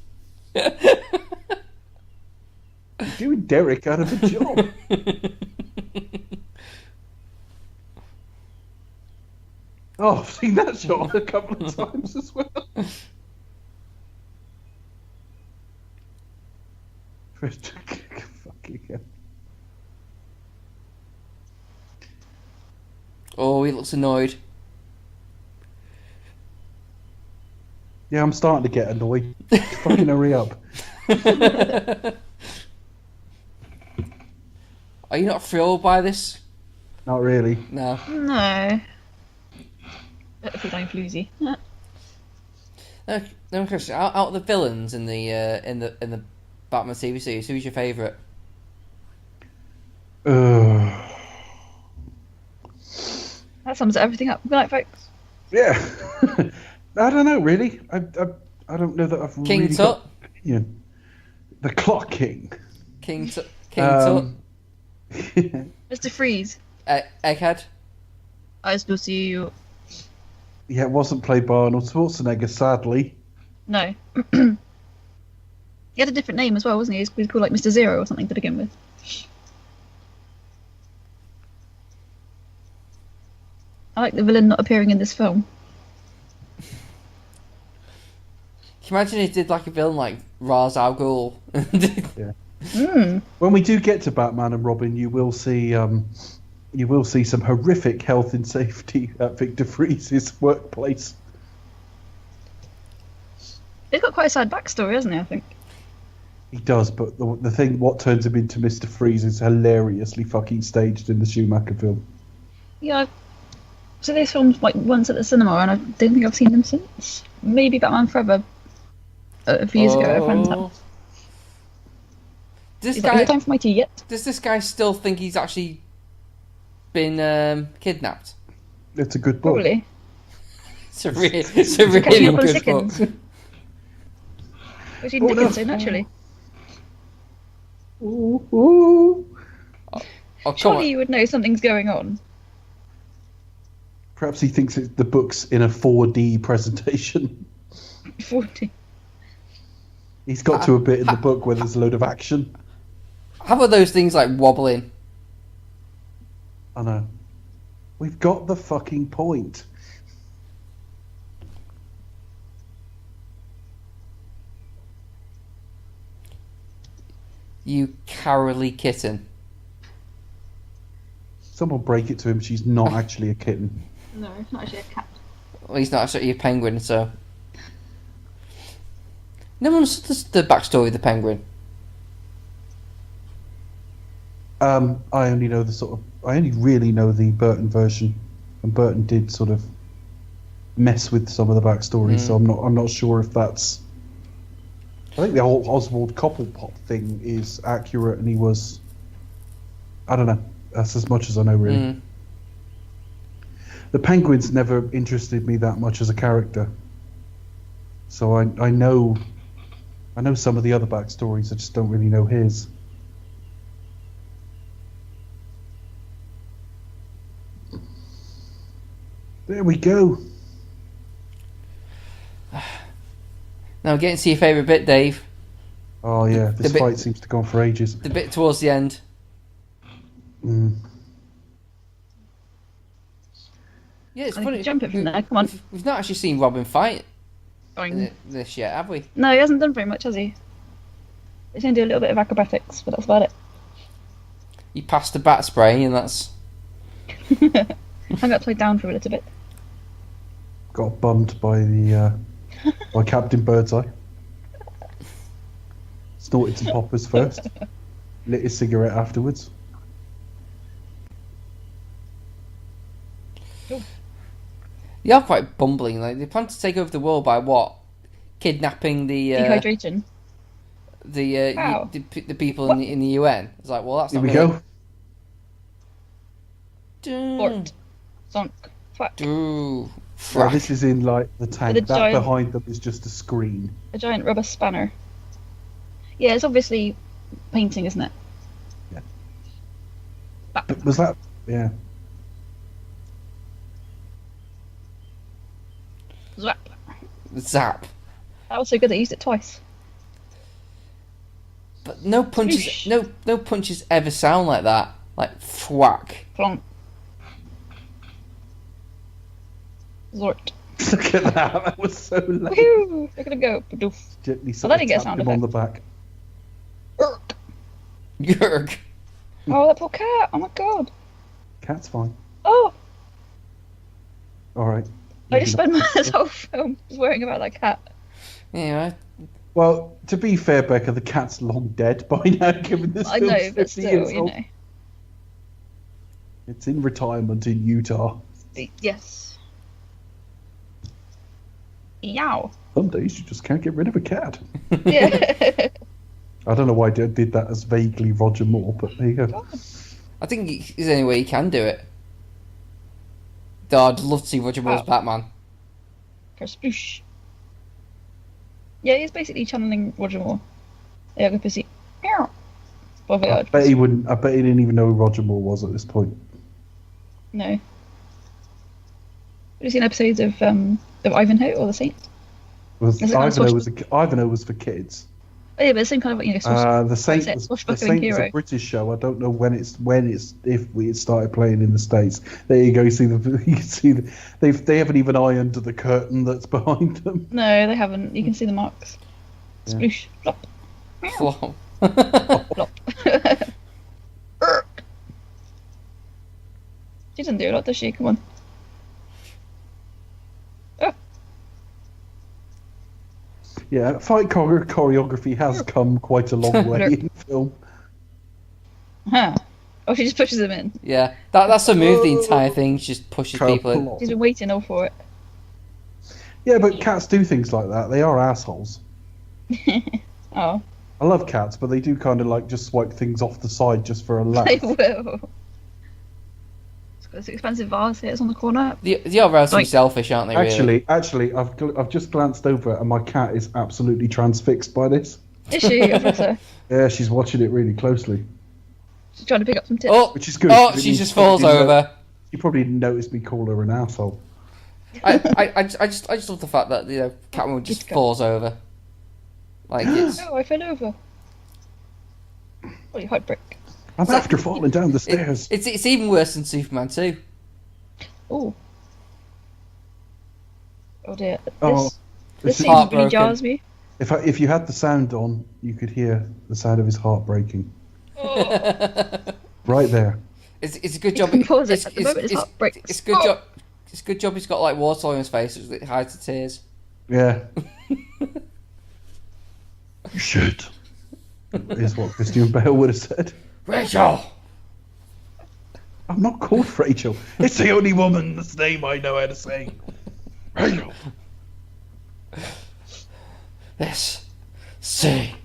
He's doing Derek out of a job. Oh, I've seen that shot a couple of times as well. Fucking hell. Oh, he looks annoyed. Yeah, I'm starting to get annoyed. Fucking hurry up. Are you not thrilled by this? Not really. No. No. Better feel I'm floozy. No, Chris. Out of the villains in the Batman TV series, who's your favourite? That sums everything up. Good night, folks. Yeah. I don't know, really. I don't know that I've King really Tut? got an opinion. The Clock King. King Tut? Mr. Freeze. Egghead? I still see you. Yeah, it wasn't played by Arnold Schwarzenegger, sadly. No. He had a different name as well, wasn't he? He was called like Mr. Zero or something to begin with. I like the villain not appearing in this film. Can you imagine he did like a villain like Ra's al Ghul? Yeah. When we do get to Batman and Robin, you will see some horrific health and safety at Victor Freeze's workplace. He's got quite a sad backstory, hasn't he, I think? He does, but the thing, what turns him into Mr. Freeze is hilariously fucking staged in the Schumacher film. Yeah, so these films like once at the cinema, and I don't think I've seen them since. Maybe Batman Forever a few years ago at a friend's house. This Is guy, it time for my tea yet? does this guy still think he's actually been kidnapped? It's a good book. Probably. It's a really Catching up on good chickens. book. Which he Dickens so naturally. Ooh, ooh. Oh, come Surely on. you would know something's going on. Perhaps he thinks the book's in a 4D presentation. 40. He's got to a bit in the book where there's a load of action. How about those things like wobbling? I know. We've got the fucking point. You cowardly kitten. Someone break it to him, she's not actually a kitten. No, it's not actually a cat. Well, he's not actually a penguin, so... No one understood the backstory of the penguin. I only know I only really know the Burton version, and Burton did sort of mess with some of the backstory, so I'm not sure if that's. I think the whole Oswald Cobblepot thing is accurate, and he was. I don't know. That's as much as I know, really. The Penguins never interested me that much as a character, so I know some of the other backstories. I just don't really know his. There we go. Now, getting to your favourite bit, Dave. Oh yeah, this fight seems to go on for ages. The bit towards the end. Mm. Yeah, it's I funny. can jump it from there, come on. We've not actually seen Robin fight Boing. this yet, have we? No, he hasn't done very much, has he? He's going to do a little bit of acrobatics, but that's about it. He passed the bat spray, and that's... I got played down for a little bit. Got bummed by the by Captain Birdseye. Snorted some poppers first. Lit his cigarette afterwards. They are quite bumbling. Like, they plan to take over the world by what? Kidnapping the Dehydration. the people in the UN. It's like, well, that's Here not we go. Burt. Zonk. Fuck. Well, this is in like the tank. The That giant- behind them is just a screen. A giant rubber spanner. Yeah, it's obviously painting, isn't it? Yeah. Bap. But was that? Yeah. Zwap. Zap. That was so good they used it twice. But no punches. Whoosh. No punches ever sound like that. Like thwack. Plonk. Zort. Look at that. That was so loud. Woohoo! Look at it go. Badoof. Gently Well, then you get a tapped sound him on effect. the back. Urk. Yerk. Oh, that poor cat. Oh my god. Cat's fine. Oh, All right. I just spent this whole film just worrying about that cat. Yeah. Well, to be fair, Becca, the cat's long dead by now, given this I film's know, 50 but still, years you old. know. It's in retirement in Utah. Yes. Yow. Some days you just can't get rid of a cat. Yeah. I don't know why I did that as vaguely Roger Moore, but there you go. I think there's any way he can do it. Though I'd love to see Roger Moore's Wow. Batman. Kersploosh. Yeah, he's basically channeling Roger Moore. Yeah, go pussy. Meow. Bon I voyage. bet he wouldn't. I bet he didn't even know who Roger Moore was at this point. No. Have you seen episodes of Ivanhoe or The Saint? Was Is it not Ivanhoe was for kids. Oh yeah, but the same kind of The Saint it, was swashbuckling hero. a British show. I don't know if we started playing in the States. There you go. You can see they haven't even ironed the curtain that's behind them. No, they haven't. You can see the marks. Yeah. Sploosh. Flop. Flop. Flop. Urk. She doesn't do a lot, does she? Come on. Oh, Yeah, fight choreography has come quite a long way in film. huh. Oh, she just pushes them in. Yeah, that's a move. The entire thing just pushes people in. She's been waiting all for it. Yeah, but cats do things like that. They are assholes. Oh, I love cats, but they do kind of like just swipe things off the side just for a laugh. they will. It's got this expensive vase here. It's on the corner. They are relatively Like- selfish, aren't they? Really? Actually, I've just glanced over and my cat is absolutely transfixed by this. Is she? I thought so. Yeah, she's watching it really closely, She's trying to pick up some tips. Oh, which is good. oh, 'cause it she means just you probably falls didn't know- over. You probably didn't notice me call her an asshole. I just love the fact that Catwoman just Good falls over. Like it's Oh, I fell over. Holy hot brick. I'm after falling down the stairs. it's even worse than Superman 2. Oh. Oh dear. Oh, This this scene is- really Heartbroken. jars me. If you had the sound on, you could hear the sound of his heart breaking. Oh. Right there. It's a good You job. can pause it at the moment, his heart breaks. It's a good Oh. job. It's a good job. He's got like water on his face, so it hides the tears. Yeah. You should. Is what Christian Bale would have said. Rachel. I'm not called Rachel. It's the only woman's name I know how to say. Rachel. This, see,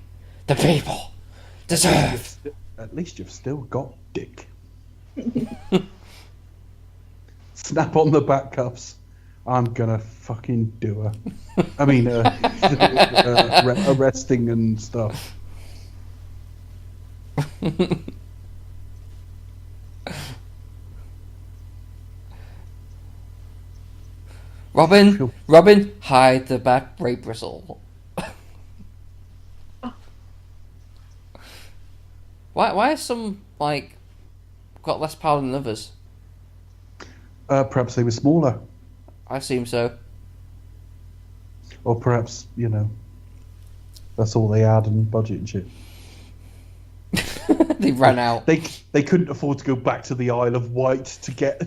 the people deserve. At least you've still got dick. Snap on the back cuffs. I'm gonna fucking do her. I mean, arresting and stuff. Robin, hide the back rape bristle. Why is some like got less power than others? Perhaps they were smaller, I assume so. or perhaps that's all they had and budget and shit. They ran out. They couldn't afford to go back to the Isle of Wight to get.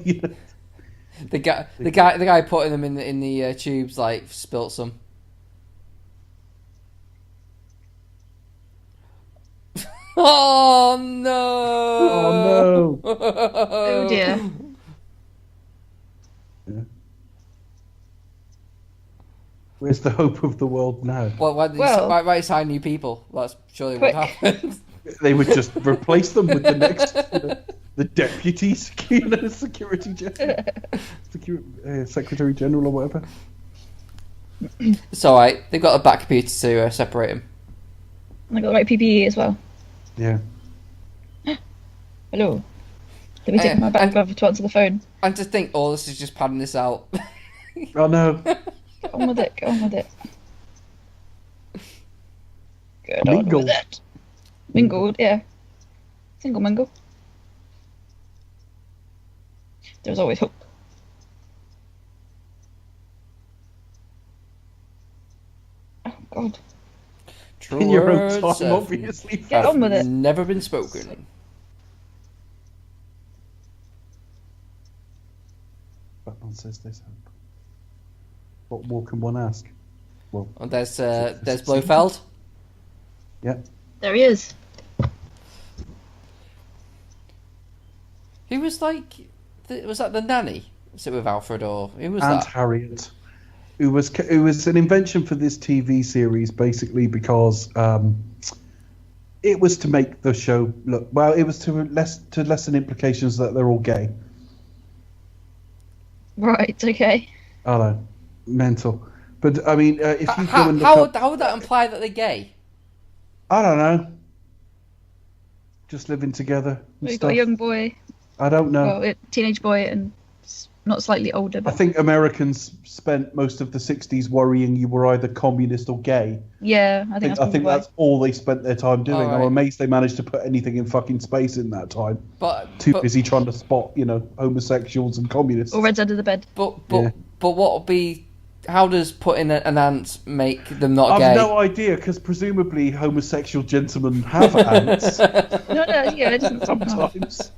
The guy putting them in the tubes like spilt some. Oh no! Oh no! Oh dear. Yeah. Where's the hope of the world now? Well, Well- why sign new people? That's surely Quick. what happened. They would just replace them with the the deputy security general, secretary general or whatever. It's alright. They've got a back computer to separate him. And I got the right PPE as well. Yeah. Hello. Let me take my back glove to answer the phone. And to think all this is just padding this out. Oh no. Get on with it. Get on with it. Get Mingle. on with it. Mingled, yeah. Single mingle. There's always hope. Oh God. True In your own words time, have obviously. Get on with it. never been spoken. Batman says there's hope. What more can one ask? Well, And there's Blofeld. yeah. There he is. Who was like... was that the nanny? Was it with Alfred or... Who was And that? Harriet. It was an invention for this TV series, basically because it was to make the show look well. It was to lessen implications that they're all gay. Right, okay. I know, mental. But I mean, if you go and look How up, would that imply that they're gay? I don't know, just living together. And We've stuff. got a young boy, I don't know. well, a teenage boy, and not slightly older, I but think Americans spent most of the 60s worrying you were either communist or gay. yeah, I think I think that's all they spent their time doing. Alright. I'm amazed they managed to put anything in fucking space in that time. But Too busy trying to spot, homosexuals and communists. Or Red's under the bed. But Yeah. what would be? How does putting an ant make them not I've gay? no idea, because presumably homosexual gentlemen have ants No, yeah, it doesn't sometimes.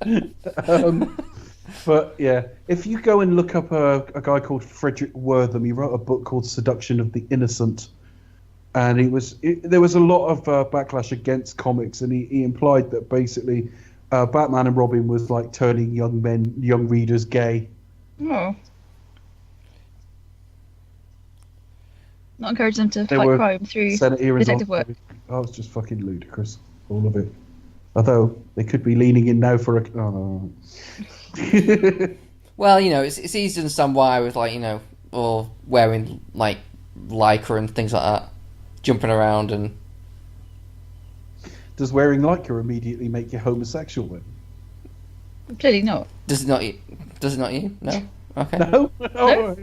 But yeah, if you go and look up a guy called Frederick Wortham, he wrote a book called Seduction of the Innocent, and there was a lot of backlash against comics, and he implied that basically Batman and Robin was like turning young readers gay. Oh. Not encourage them to They fight were crime through Senate hearings detective on- work. Oh, it's just fucking ludicrous, all of it. Although they could be leaning in now for a. Oh, no. Well, it's easy to understand why with or wearing like lycra and things like that, jumping around and. Does wearing lycra immediately make you homosexual then? Clearly not. Does it not? Does it not you? No. Okay. No. Oh.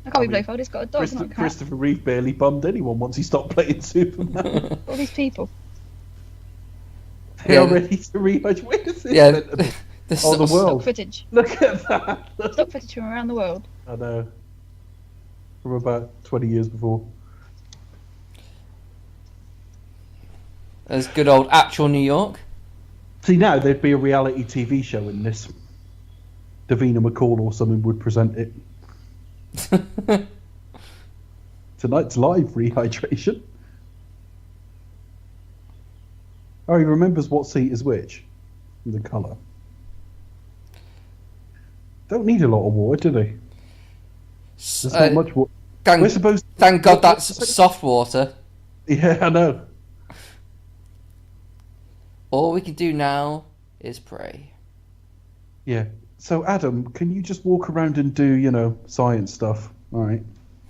I can't be Blofeld, he's got a dog, not a cat. Christopher Reeve barely bummed anyone once he stopped playing Superman. All these people. They are ready to rehydrate. Where is this? Yeah. meant to be? The Oh, the Stock world. footage. Look at that. Stock footage from around the world. I know. From about 20 years before. There's good old actual New York. See, now there'd be a reality TV show in this. Davina McCall or someone would present it. Tonight's live rehydration. Oh, he remembers what seat is which. And the colour. Don't need a lot of water, do they? There's not much water. We're supposed to... Thank God that's soft water. Yeah, I know. All we can do now is pray. Yeah. So, Adam, can you just walk around and do, science stuff? All right.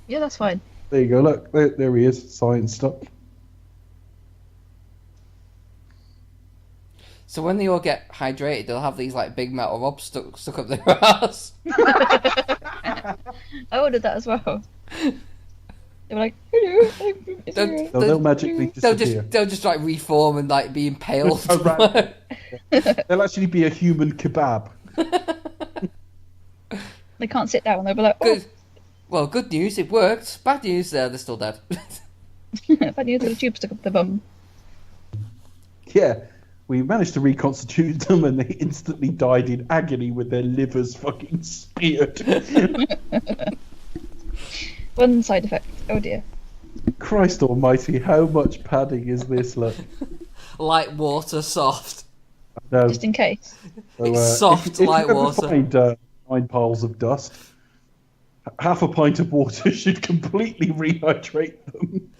Yeah, that's fine. There you go. Look, there he is. Science stuff. So when they all get hydrated, they'll have these like big metal rods stuck up their ass. I ordered that as well. They were like, hello. They'll magically disappear. They'll just like reform and like be impaled. Oh, right. They'll actually be a human kebab. They can't sit down. They'll be like, oh, Well, good news, it worked. Bad news, they're still dead. bad news, the tube stuck up their bum. Yeah, we managed to reconstitute them, and they instantly died in agony with their livers fucking speared. One side effect. Oh dear. Christ almighty, how much padding is this? Look. Light water, soft. No. Just in case. So, It's soft, if you light ever water. Find 9 piles of dust. Half a pint of water should completely rehydrate them.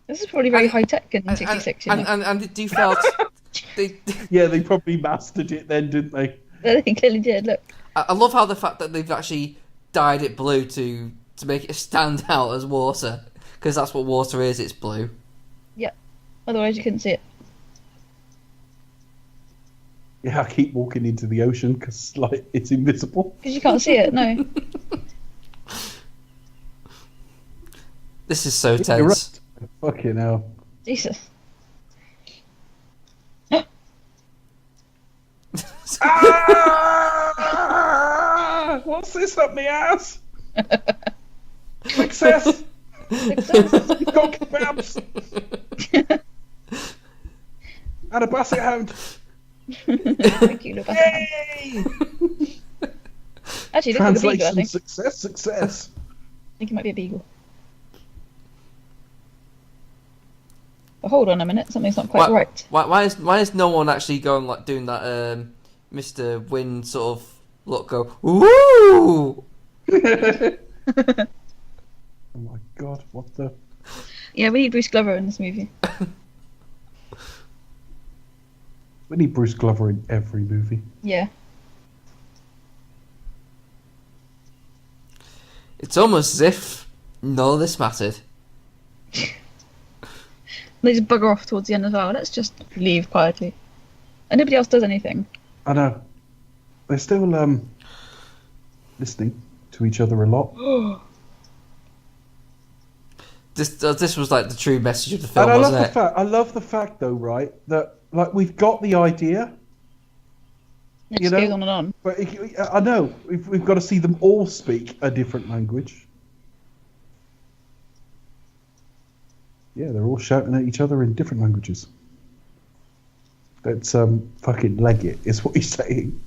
This is probably very high tech in '66. And do you felt they probably mastered it then, didn't they? They clearly did. Look, I love how the fact that they've actually dyed it blue to make it stand out as water, because that's what water is. It's blue. Yeah. Otherwise, you couldn't see it. Yeah, I keep walking into the ocean because it's invisible. Because you can't see it. No. This is so tense. Fucking hell. Jesus. What's this up my ass? Success! You've got kebabs! And a basset hound! Thank you, Yay! Actually, look like a beagle, I think. Success. I think it might be a beagle. But hold on a minute, something's not quite right. Why is no one actually going doing that Mr. Wynn sort of look, go ooh? Oh my god, what the? Yeah, we need Bruce Glover in this movie. We need Bruce Glover in every movie. Yeah. It's almost as if none of this mattered. They just bugger off towards the end as well. Let's just leave quietly. And nobody else does anything. I know. They're still listening to each other a lot. This was like the true message of the film, And I wasn't love it? I love the fact, though, right, that we've got the idea. It just goes on and on. But I know we've got to see them all speak a different language. Yeah, they're all shouting at each other in different languages. That's fucking leg it, is what he's saying.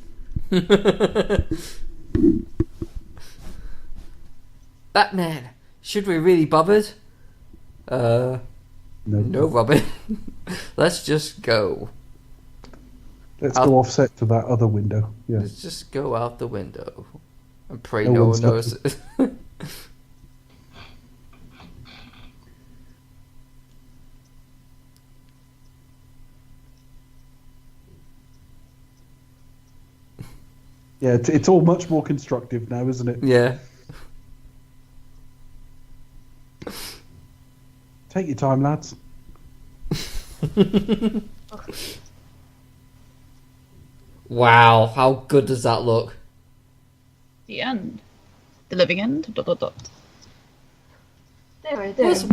Batman, should we really bothered? No, Robin. Let's just go. Let's go offset to that other window. Yeah. Let's just go out the window and pray No no one's one knows. Yeah, it's all much more constructive now, isn't it? Yeah. Take your time, lads. Wow, how good does that look? The end. The living end. ...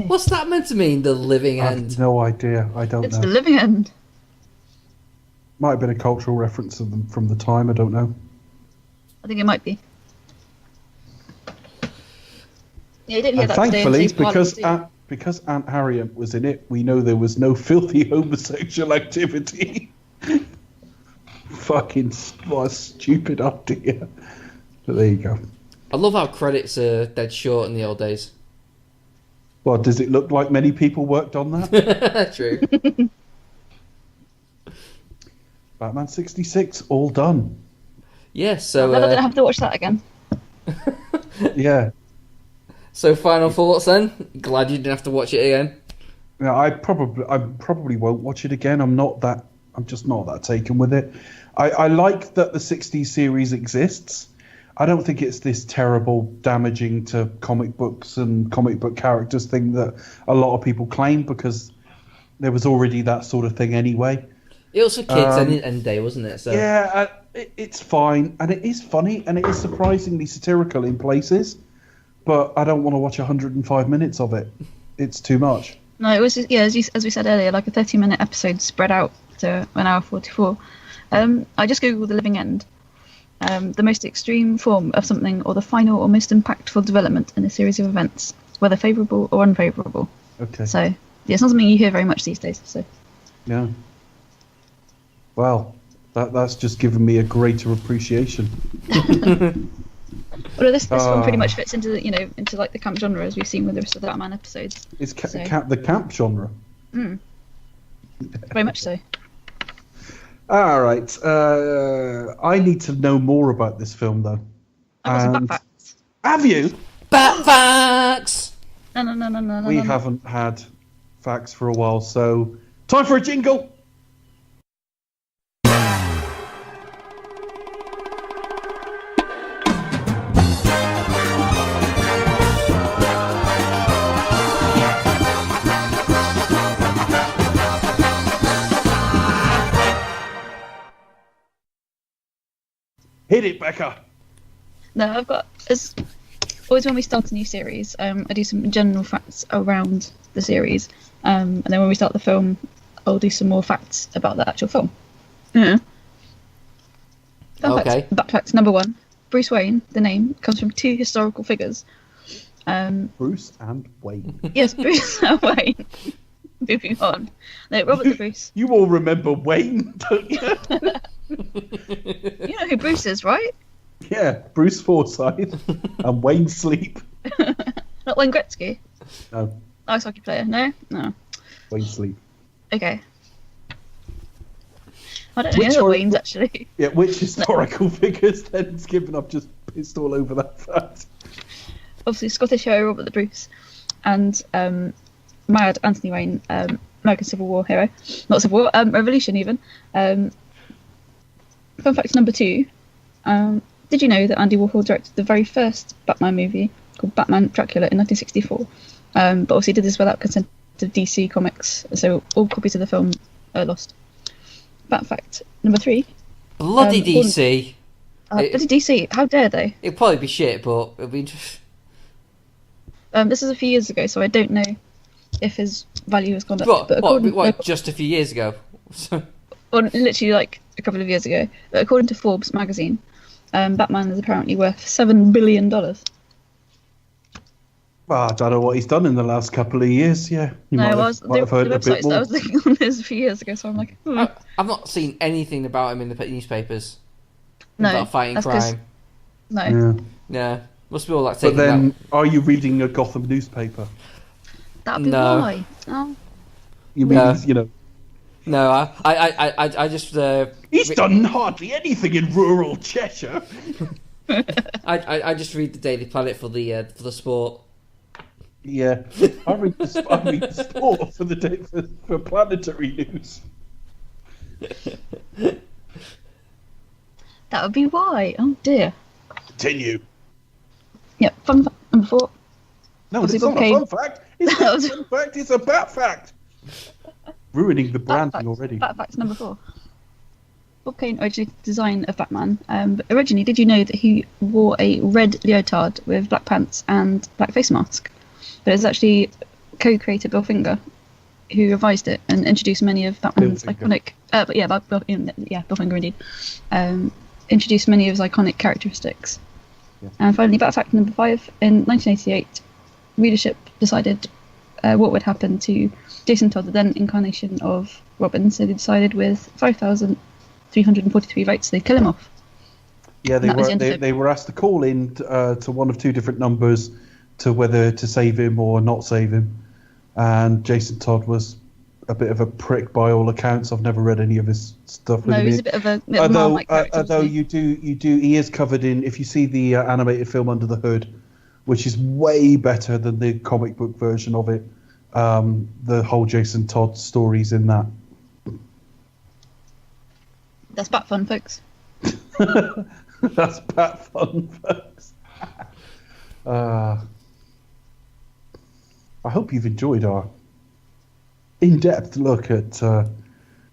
What's that meant to mean, the living I end? have no idea. I don't It's know. the living end. Might have been a cultural reference of them from the time. I don't know. I think it might be. Yeah, you didn't hear And that thankfully, today. because Aunt Harriet was in it, we know there was no filthy homosexual activity. Fucking what a stupid idea. But there you go. I love how credits are dead short in the old days. Well, does it look like many people worked on that? True. Batman 66, all done. Yeah, so... I'm never going to have to watch that again. Yeah. So final thoughts then? Glad you didn't have to watch it again. Yeah, I probably won't watch it again. I'm just not that taken with it. I like that the 60s series exists. I don't think it's this terrible, damaging to comic books and comic book characters thing that a lot of people claim, because there was already that sort of thing anyway. It was for kids and day, wasn't it? So yeah, it's fine, and it is funny, and it is surprisingly satirical in places, but I don't want to watch 105 minutes of it. It's too much. No, it was just, yeah, as we said earlier, like a 30-minute episode spread out to an hour 44. I just googled the living end. The most extreme form of something, or the final or most impactful development in a series of events, whether favourable or unfavourable. Okay. So, yeah, it's not something you hear very much these days. So. Yeah. Well, that's just given me a greater appreciation. Well, this one pretty much fits into into like the camp genre, as we've seen with the rest of the Batman episodes. It's the camp genre. Very much so. All right. I need to know more about this film, though. I've got some back facts. Have you? Batfans! No. We haven't had facts for a while, so time for a jingle. Hit it, Becca. No, I've got, as always when we start a new series, I do some general facts around the series, and then when we start the film, I'll do some more facts about the actual film. Yeah. Fun fact number 1: Bruce Wayne, the name, comes from 2 historical figures. Bruce and Wayne. Yes, Bruce and Wayne. Moving on. No, Robert the Bruce. You all remember Wayne, don't you? You know who Bruce is, right? Yeah, Bruce Forsyth and Wayne Sleep. Not Wayne Gretzky. No, Ice hockey player. No. Wayne Sleep. Okay. I don't know the Waynes actually. Yeah, which historical figures then? Given I've just pissed all over that fact. Obviously, Scottish hero Robert the Bruce, and mad Anthony Wayne, American Civil War hero, not Civil War, Revolution even. Fun fact number 2: did you know that Andy Warhol directed the very first Batman movie called Batman Dracula in 1964? But obviously, he did this without consent of DC Comics, so all copies of the film are lost. Fact number 3: bloody DC. Bloody DC! How dare they? It'll probably be shit, but it'll be interesting. This is a few years ago, so I don't know if his value has gone up. What, just a few years ago? Or literally like a couple of years ago. But according to Forbes magazine, Batman is apparently worth $7 billion. Well, I don't know what he's done in the last couple of years. Yeah, the websites that I was looking on this a few years ago, so I'm like, I've not seen anything about him in the newspapers. No, about fighting crime. No. Yeah, must be all like. But then, are you reading a Gotham newspaper? That'd be why. Oh. You mean you know? No, I just. He's done hardly anything in rural Cheshire. I just read the Daily Planet for the sport. Yeah, I read the sport for the day for planetary news. That would be why. Oh dear. Continue. Yeah, fun fact number 4. No, it's not a fun fact. It's not a fun fact. It's a bat fact. Ruining the branding already. Bat fact number 4. Bob Kane originally designed of Batman. But originally, did you know that he wore a red leotard with black pants and black face mask? But it's actually co-creator Bill Finger who revised it and introduced many of Batman's iconic. Bill Finger indeed. Introduced many of his iconic characteristics. Yeah. And finally, bat fact number 5. In 1988, readership decided what would happen to Jason Todd, the then incarnation of Robin. So they decided with 5,343 votes, they'd kill him off. Yeah, they were asked to call in to one of 2 different numbers to whether to save him or not save him. And Jason Todd was a bit of a prick by all accounts. I've never read any of his stuff. No, he's a bit of a although you do, he is covered in. If you see the animated film Under the Hood, which is way better than the comic book version of it, the whole Jason Todd story's in that. That's Bat Fun, folks. That's Bat Fun, folks. I hope you've enjoyed our in-depth look at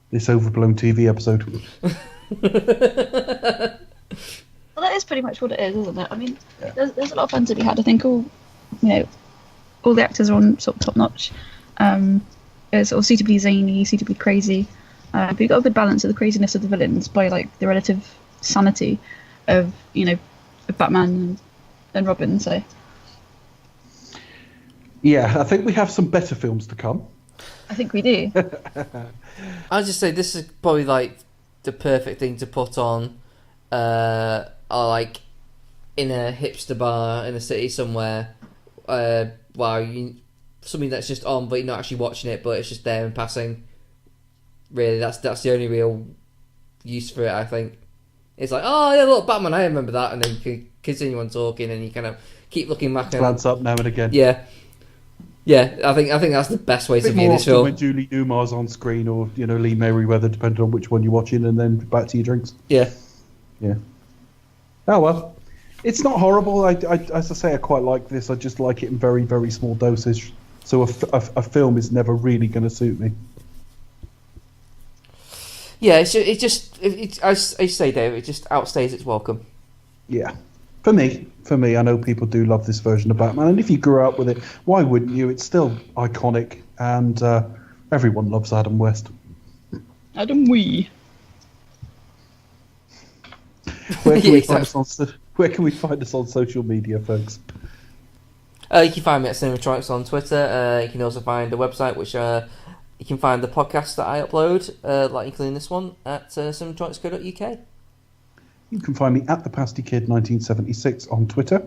this overblown TV episode. Well, that is pretty much what it is, isn't it? I mean, there's a lot of fun to be had. I think all the actors are on sort of top notch. It's sort of suitably zany, suitably crazy. But you've got a good balance of the craziness of the villains by like the relative sanity of of Batman and Robin. So. Yeah, I think we have some better films to come. I think we do. I'd just say this is probably like the perfect thing to put on, or like in a hipster bar in a city somewhere. Something that's just on, but you're not actually watching it, but it's just there in passing. Really, that's the only real use for it. I think it's like, oh yeah, look, Batman, I remember that, and then you can continue on talking, and you kind of keep looking back. Glance up now and again. Yeah. Yeah, I think that's the best way to view more this often film. when Julie Newmar's on screen, or Lee Merriweather, depending on which one you're watching, and then back to your drinks. Yeah. Yeah. Oh well, it's not horrible. As I say, I quite like this. I just like it in very, very small dosage. So a film is never really going to suit me. Yeah, as I say, Dave, it just outstays its welcome. Yeah. For me, I know people do love this version of Batman, and if you grew up with it, why wouldn't you? It's still iconic, and everyone loves Adam West. Adam Wee. Where can we find us on social media, folks? You can find me at Cinematronics on Twitter. You can also find the website, which you can find the podcasts that I upload, like including this one, at cinematronics.co.uk. You can find me at the Pasty Kid 1976 on Twitter.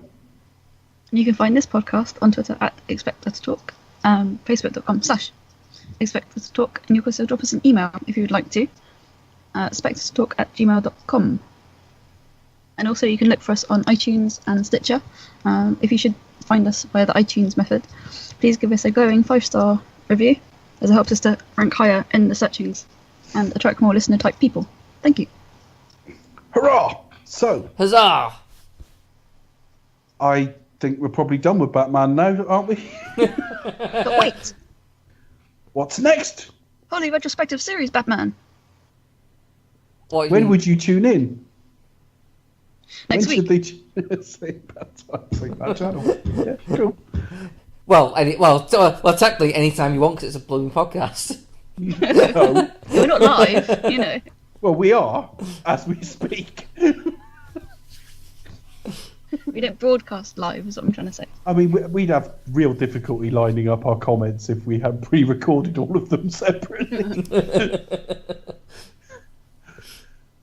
You can find this podcast on Twitter at expectuttalk, facebook.com/expectuttalk, and you can also drop us an email if you would like to, expectuttalk@gmail.com. And also you can look for us on iTunes and Stitcher. If you should find us via the iTunes method, please give us a glowing 5-star review, as it helps us to rank higher in the searchings and attract more listener type people. Thank you. Hurrah! So, huzzah! I think we're probably done with Batman now, aren't we? But wait! What's next? Holy retrospective series Batman! When would you tune in? Next week. When should they say that channel? Yeah, cool. Well, technically, anytime you want, because it's a blooming podcast. No. We're not live, you know. Well, we are, as we speak. We don't broadcast live, is what I'm trying to say. I mean, we'd have real difficulty lining up our comments if we had pre-recorded all of them separately.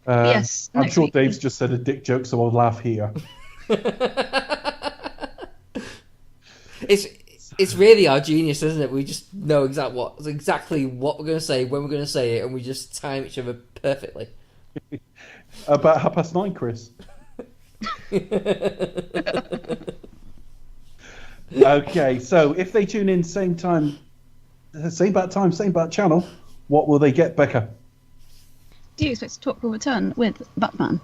Yes. I'm sure Dave's just said a dick joke, so I'll laugh here. It's really our genius, isn't it? We just know exactly what we're going to say, when we're going to say it, and we just time each other perfectly. About 9:30, Chris. Okay, so if they tune in same time, same bad channel, what will they get, Becca? Do you expect to talk will return with Batman?